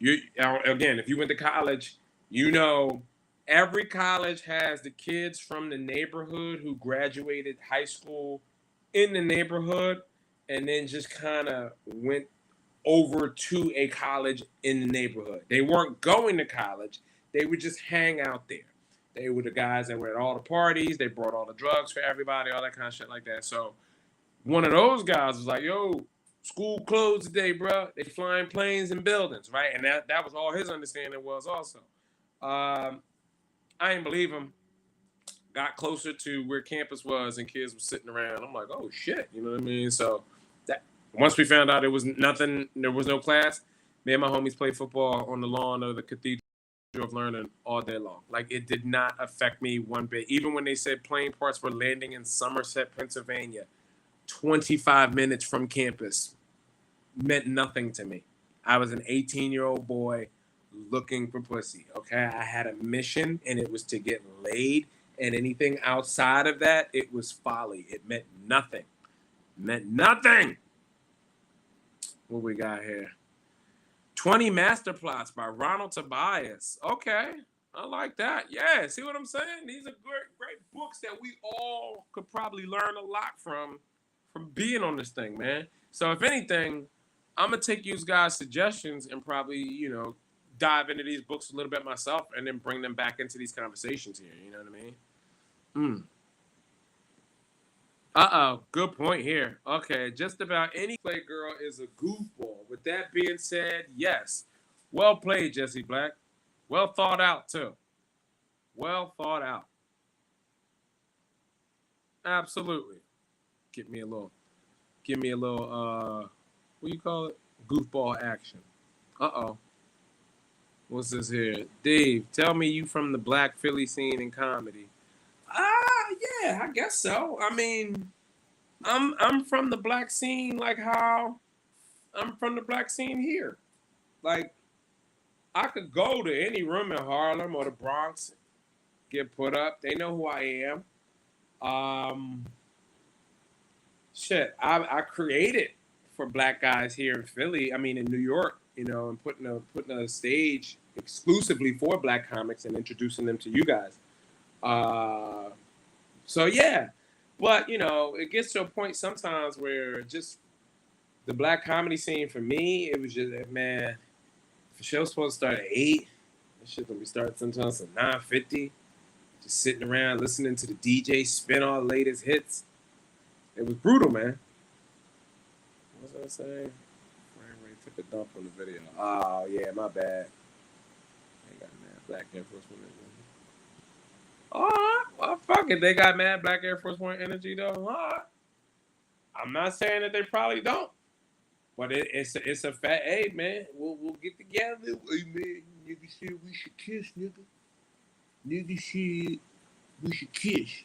Again, if you went to college, you know, every college has the kids from the neighborhood who graduated high school in the neighborhood and then just kind of went over to a college in the neighborhood. They weren't going to college. They would just hang out there. They were the guys that were at all the parties. They brought all the drugs for everybody, all that kind of shit like that. So one of those guys was like, yo, school closed today, bro. They flying planes and buildings, right? And that was all his understanding was also. I didn't believe him. Got closer to where campus was and kids were sitting around. I'm like, oh shit, you know what I mean? So that once we found out it was nothing, there was no class, me and my homies played football on the lawn of the Cathedral of Learning all day long. Like it did not affect me one bit. Even when they said plane parts were landing in Somerset, Pennsylvania, 25 minutes from campus, meant nothing to me. I was an 18-year-old boy looking for pussy. Okay, I had a mission, and it was to get laid. And anything outside of that, it was folly. It meant nothing. Meant nothing. What we got here? 20 Master Plots by Ronald Tobias. Okay, I like that. Yeah, see what I'm saying? These are great books that we all could probably learn a lot from being on this thing, man. So if anything, I'm gonna take you guys' suggestions and probably, you know, dive into these books a little bit myself and then bring them back into these conversations here. You know what I mean? Good point here. Okay, just about any play girl is a goofball. With that being said, yes. Well played, Jesse Black. Well thought out too. Well thought out. Absolutely. Give me a little. Give me a little. What do you call it? Goofball action. Uh-oh. What's this here? Dave, tell me you from the Black Philly scene in comedy. Yeah, I guess so. I mean, I'm from the black scene like how I'm from the black scene here. Like I could go to any room in Harlem or the Bronx, get put up. They know who I am. Um, I created for black guys here in Philly. I mean, in New York, and putting a stage exclusively for black comics and introducing them to you guys. Uh, so yeah, but it gets to a point sometimes where just the black comedy scene for me, it was just man. If the show's supposed to start at 8, that shit gonna be starting sometimes at 9:50. Just sitting around listening to the DJ spin all the latest hits. It was brutal, man. What was I saying? Frame rate took a dump on the video. Oh yeah, my bad. They got mad Black Air Force One energy. Alright, well fuck it. They got mad Black Air Force One energy though. Alright. I'm not saying that they probably don't. But it's a fat. Hey man, we'll get together. Hey man, nigga said we should kiss, nigga. Nigga said we should kiss.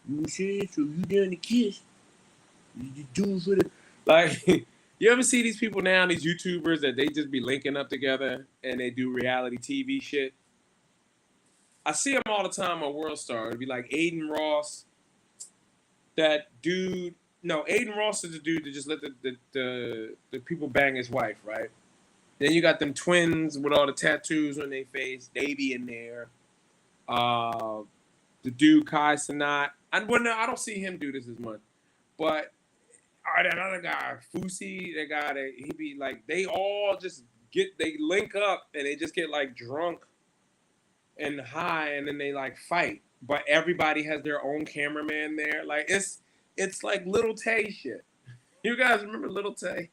You know what I'm saying? So you down to kiss? You just do it for the like. You ever see these people now, these YouTubers that they just be linking up together and they do reality TV shit? I see them all the time on World Star. It'd be like Aiden Ross, that dude. No, Aiden Ross is the dude that just let the people bang his wife, right? Then you got them twins with all the tattoos on their face. They be in there. The dude Kai Sanat. I don't see him do this as much. But that other guy, Fusi, that guy that he be like, they all just they link up and they just get like drunk and high and then they like fight. But everybody has their own cameraman there. Like it's like Little Tay shit. You guys remember Little Tay?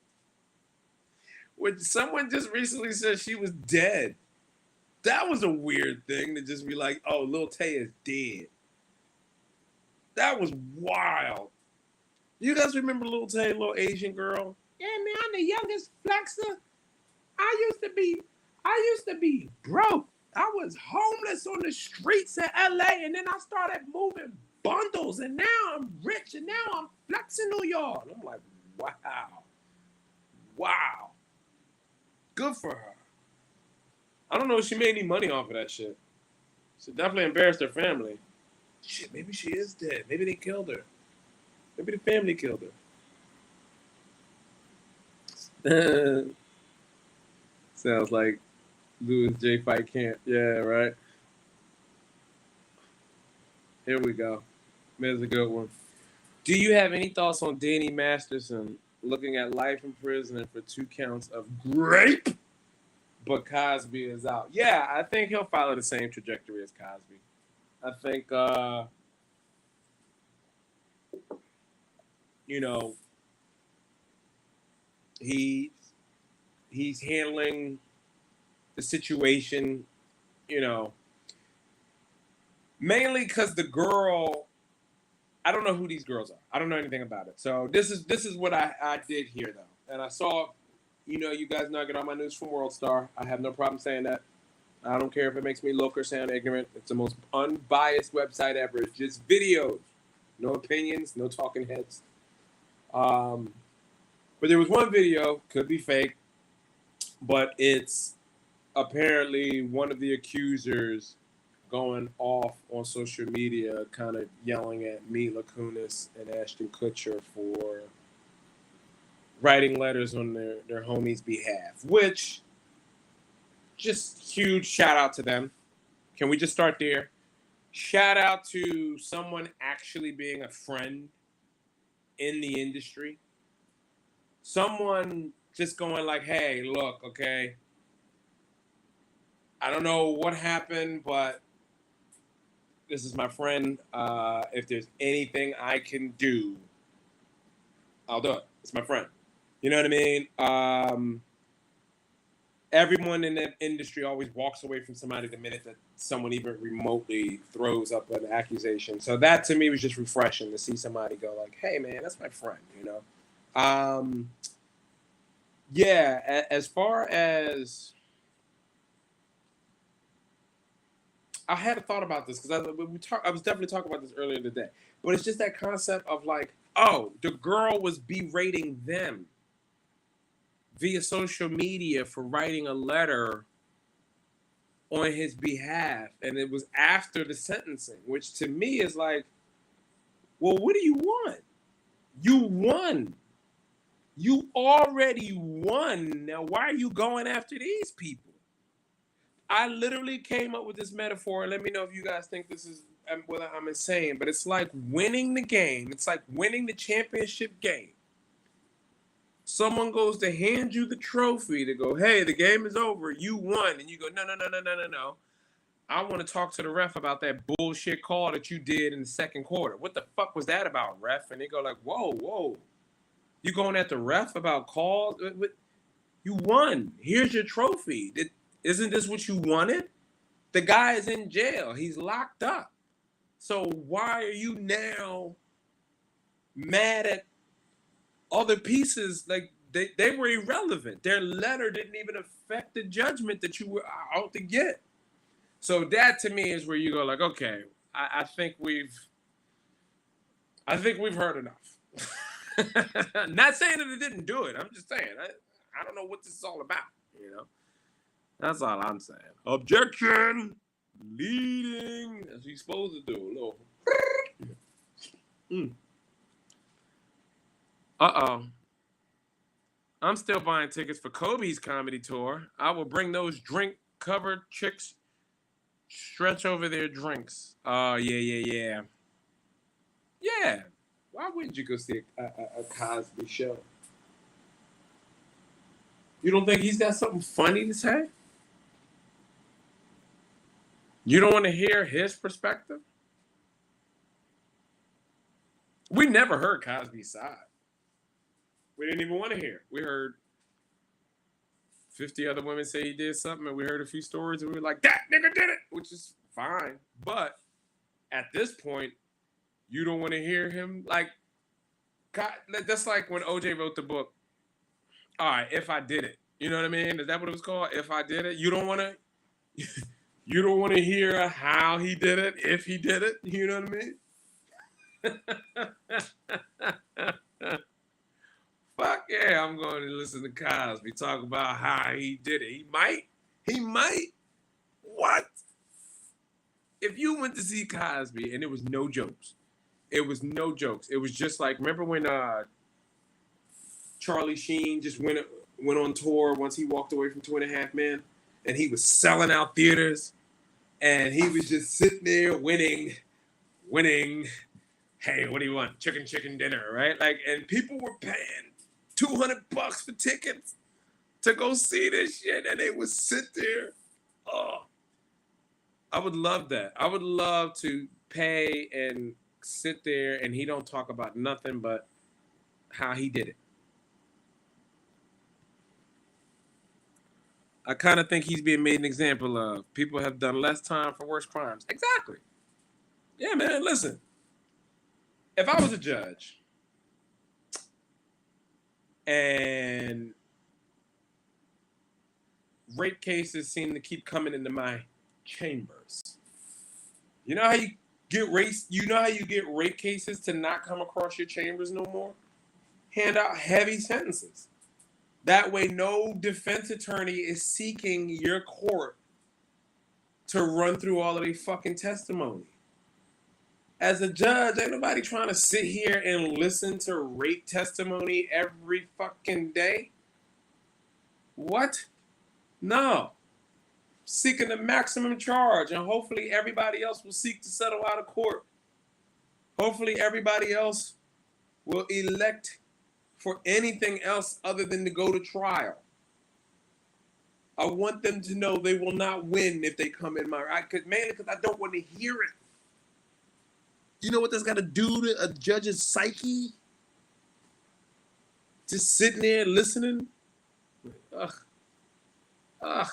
When someone just recently said she was dead. That was a weird thing to just be like, oh, Lil Tay is dead. That was wild. You guys remember Lil Tay, little Asian girl? Yeah, man, I'm the youngest flexer. I used to be broke. I was homeless on the streets of LA, and then I started moving bundles, and now I'm rich, and now I'm flexing New York. I'm like, wow. Wow. Good for her. I don't know if she made any money off of that shit. She definitely embarrassed her family. Shit, maybe she is dead. Maybe they killed her. Maybe the family killed her. Sounds like Louis J. Fight Camp. Yeah, right. Here we go. There's a good one. Do you have any thoughts on Danny Masterson looking at life in prison for 2 counts of rape? But Cosby is out. Yeah, I think he'll follow the same trajectory as Cosby. I think, he's handling the situation, mainly because the girl. I don't know who these girls are. I don't know anything about it. So this is what I did here though, and I saw. You guys know I get all my news from World Star. I have no problem saying that. I don't care if it makes me look or sound ignorant. It's the most unbiased website ever. It's just videos. No opinions, no talking heads. But there was one video, could be fake, but it's apparently one of the accusers going off on social media, kind of yelling at Mila Kunis and Ashton Kutcher for writing letters on their homies' behalf, which just huge shout out to them. Can we just start there? Shout out to someone actually being a friend in the industry. Someone just going like, hey, look, okay, I don't know what happened, but this is my friend. If there's anything I can do, I'll do it. It's my friend. You know what I mean? everyone in that industry always walks away from somebody the minute that someone even remotely throws up an accusation. So that to me was just refreshing to see somebody go like, "Hey, man, that's my friend," you know. Yeah. As far as I had a thought about this because I was definitely talking about this earlier today, but it's just that concept of like, oh, the girl was berating them via social media for writing a letter on his behalf, and it was after the sentencing, which to me is like, well, what do you want? You won. You already won. Now, why are you going after these people? I literally came up with this metaphor, and let me know if you guys think this is whether I'm insane, but it's like winning the game. It's like winning the championship game. Someone goes to hand you the trophy to go, hey, the game is over. You won. And you go, no, no, no, no, no, no, no. I want to talk to the ref about that bullshit call that you did in the second quarter. What the fuck was that about, ref? And they go like, whoa, whoa. You going at the ref about calls? You won. Here's your trophy. Isn't this what you wanted? The guy is in jail. He's locked up. So why are you now mad at other pieces? Like they were irrelevant. Their letter didn't even affect the judgment that you were out to get. So that to me is where you go like, okay, I think we've heard enough. Not saying that it didn't do it. I'm just saying I don't know what this is all about. You know, that's all I'm saying. Objection, leading as he's supposed to do. A little. I'm still buying tickets for Kobe's comedy tour. I will bring those drink-covered chicks stretch over their drinks. Oh, yeah. Yeah. Why wouldn't you go see a Cosby show? You don't think he's got something funny to say? You don't want to hear his perspective? We never heard Cosby's side. We didn't even want to hear. We heard 50 other women say he did something, and we heard a few stories, and we were like, that nigga did it, which is fine. But at this point, you don't want to hear him. Like, God, that's like when OJ wrote the book, all right, If I Did It. You know what I mean? Is that what it was called? If I Did It? You don't want to hear how he did it, if he did it. You know what I mean? Fuck yeah, I'm going to listen to Cosby talk about how he did it. He might. What? If you went to see Cosby and it was no jokes, it was just like, remember when Charlie Sheen just went on tour once he walked away from 2.5 Men, and he was selling out theaters, and he was just sitting there winning. Hey, what do you want? Chicken dinner, right? Like, and people were paying $200 for tickets to go see this shit, and they would sit there. Oh, I would love that. I would love to pay and sit there, and he don't talk about nothing but how he did it. I kind of think he's being made an example of. People have done less time for worse crimes. Exactly. Yeah, man, listen. If I was a judge and rape cases seem to keep coming into my chambers, you know how you get rape cases to not come across your chambers no more? Hand out heavy sentences. That way no defense attorney is seeking your court to run through all of their fucking testimony. As a judge, ain't nobody trying to sit here and listen to rape testimony every fucking day. What? No. Seeking the maximum charge, and hopefully everybody else will seek to settle out of court. Hopefully everybody else will elect for anything else other than to go to trial. I want them to know they will not win if they come in my right, mainly because I don't want to hear it. You know what that's got to do to a judge's psyche? Just sitting there listening. Ugh. Ugh,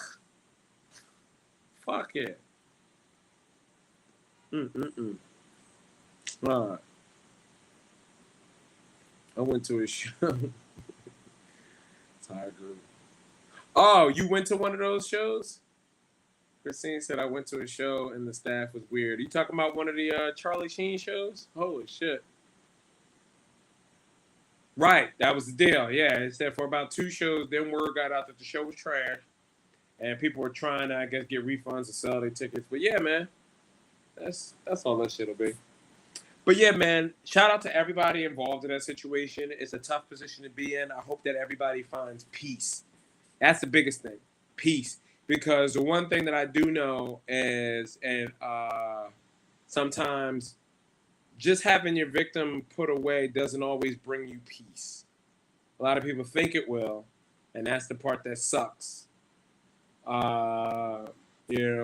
fuck it. Mm-mm-mm. Right. I went to a show. Tiger. Oh, you went to one of those shows? Christine said I went to a show and the staff was weird. You talking about one of the Charlie Sheen shows? Holy shit. Right, that was the deal. Yeah, it said for about 2 shows, then word got out that the show was trash, and people were trying to, I guess, get refunds to sell their tickets. But yeah, man, that's all that shit'll be. But yeah, man, shout out to everybody involved in that situation. It's a tough position to be in. I hope that everybody finds peace. That's the biggest thing, peace. Because the one thing that I do know is, and sometimes just having your victim put away doesn't always bring you peace. A lot of people think it will, and that's the part that sucks. Uh,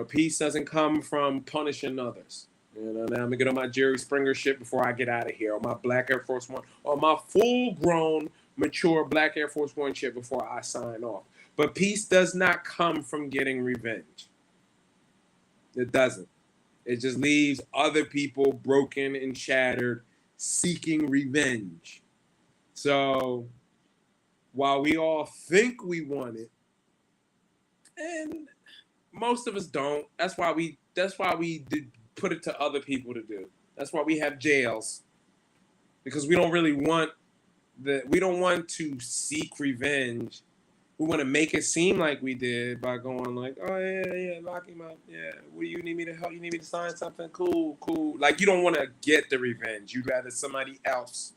peace doesn't come from punishing others. Now I'm gonna get on my Jerry Springer shit before I get out of here, or my Black Air Force One, or my full-grown, mature Black Air Force One shit before I sign off. But peace does not come from getting revenge. It doesn't. It just leaves other people broken and shattered, seeking revenge. So while we all think we want it, and most of us don't. That's why we put it to other people to do. That's why we have jails, because we don't really want we don't want to seek revenge. We want to make it seem like we did by going like, oh yeah, lock him up. Yeah, what do you need me to help? You need me to sign something? Cool. Like, you don't want to get the revenge. You'd rather somebody else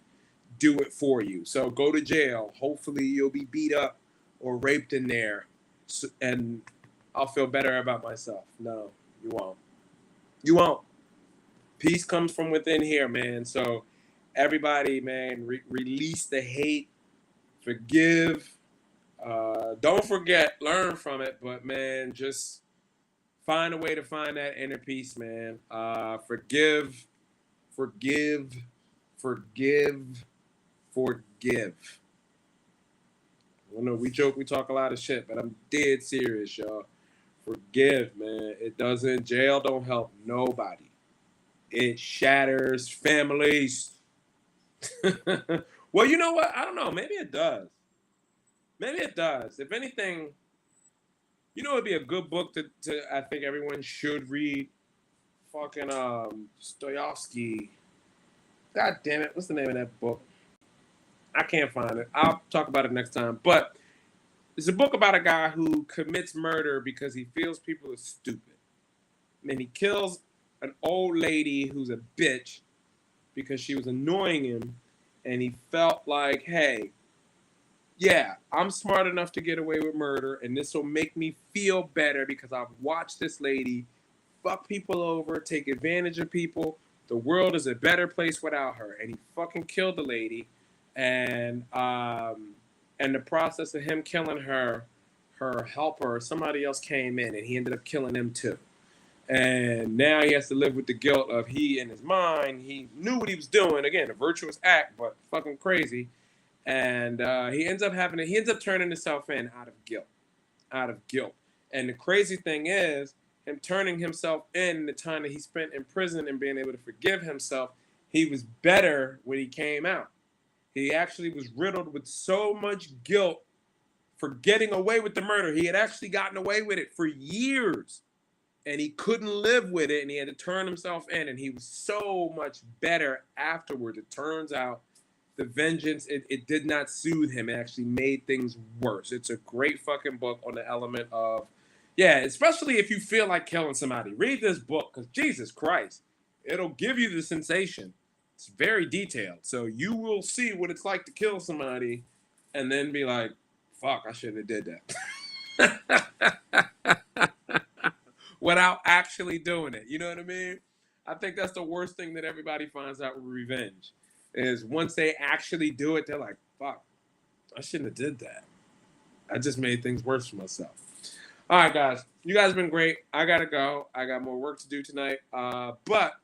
do it for you. So go to jail. Hopefully you'll be beat up or raped in there, and I'll feel better about myself. No, you won't. You won't. Peace comes from within here, man. So everybody, man, release the hate, forgive. Don't forget, learn from it, but man, just find a way to find that inner peace, man. Forgive. I know we joke, we talk a lot of shit, but I'm dead serious, y'all. Forgive, man. Jail don't help nobody. It shatters families. Well, you know what? I don't know. Maybe it does. If anything, it'd be a good book to I think everyone should read. Fucking Dostoevsky. God damn it. What's the name of that book? I can't find it. I'll talk about it next time. But it's a book about a guy who commits murder because he feels people are stupid. And he kills an old lady who's a bitch because she was annoying him. And he felt like, hey, yeah, I'm smart enough to get away with murder, and this will make me feel better because I've watched this lady fuck people over, take advantage of people. The world is a better place without her. And he fucking killed the lady. And the process of him killing her helper, somebody else came in, and he ended up killing him too. And now he has to live with the guilt of, he in his mind, he knew what he was doing. Again, a virtuous act, but fucking crazy. And he ends up turning himself in out of guilt. And the crazy thing is, him turning himself in the time that he spent in prison and being able to forgive himself, he was better when he came out. He actually was riddled with so much guilt for getting away with the murder. He had actually gotten away with it for years, and he couldn't live with it, and he had to turn himself in, and he was so much better afterwards. It turns out the vengeance, it did not soothe him. It actually made things worse. It's a great fucking book on the element of, yeah, especially if you feel like killing somebody. Read this book, because Jesus Christ, it'll give you the sensation. It's very detailed. So you will see what it's like to kill somebody and then be like, fuck, I shouldn't have did that. Without actually doing it. You know what I mean? I think that's the worst thing that everybody finds out with revenge. Is once they actually do it, they're like, fuck, I shouldn't have did that. I just made things worse for myself. All right, guys. You guys have been great. I got to go. I got more work to do tonight. But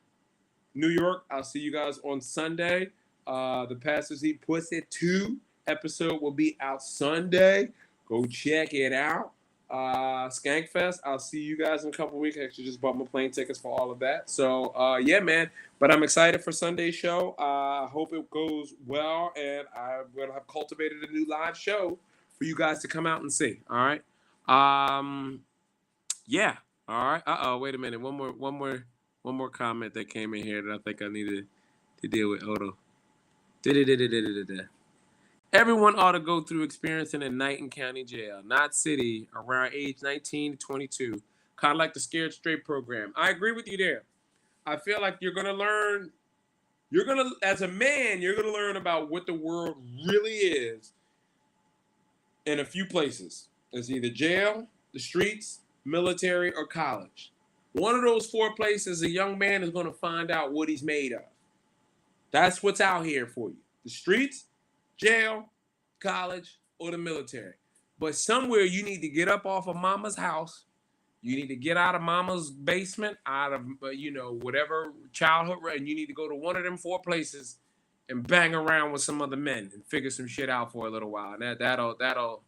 New York, I'll see you guys on Sunday. The Pastors Eat Pussy 2 episode will be out Sunday. Go check it out. Skankfest. I'll see you guys in a couple weeks. I actually just bought my plane tickets for all of that. So yeah, man. But I'm excited for Sunday's show. I hope it goes well, and I'm gonna have cultivated a new live show for you guys to come out and see. All right. Yeah. All right. Wait a minute. One more comment that came in here that I think I needed to deal with. Hold on. Everyone ought to go through experiencing a night in county jail, not city, around age 19 to 22. Kind of like the Scared Straight program. I agree with you there. I feel like you're going to learn, as a man, you're going to learn about what the world really is in a few places. It's either jail, the streets, military, or college. One of those 4 places, a young man is going to find out what he's made of. That's what's out here for you. The streets, jail, college, or the military. But somewhere you need to get up off of mama's house. You need to get out of mama's basement, out of, whatever childhood, and you need to go to one of them 4 places and bang around with some other men and figure some shit out for a little while. And that'll,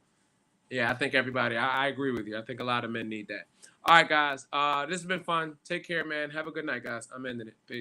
yeah, I think everybody, I agree with you. I think a lot of men need that. All right, guys, this has been fun. Take care, man. Have a good night, guys. I'm ending it. Peace.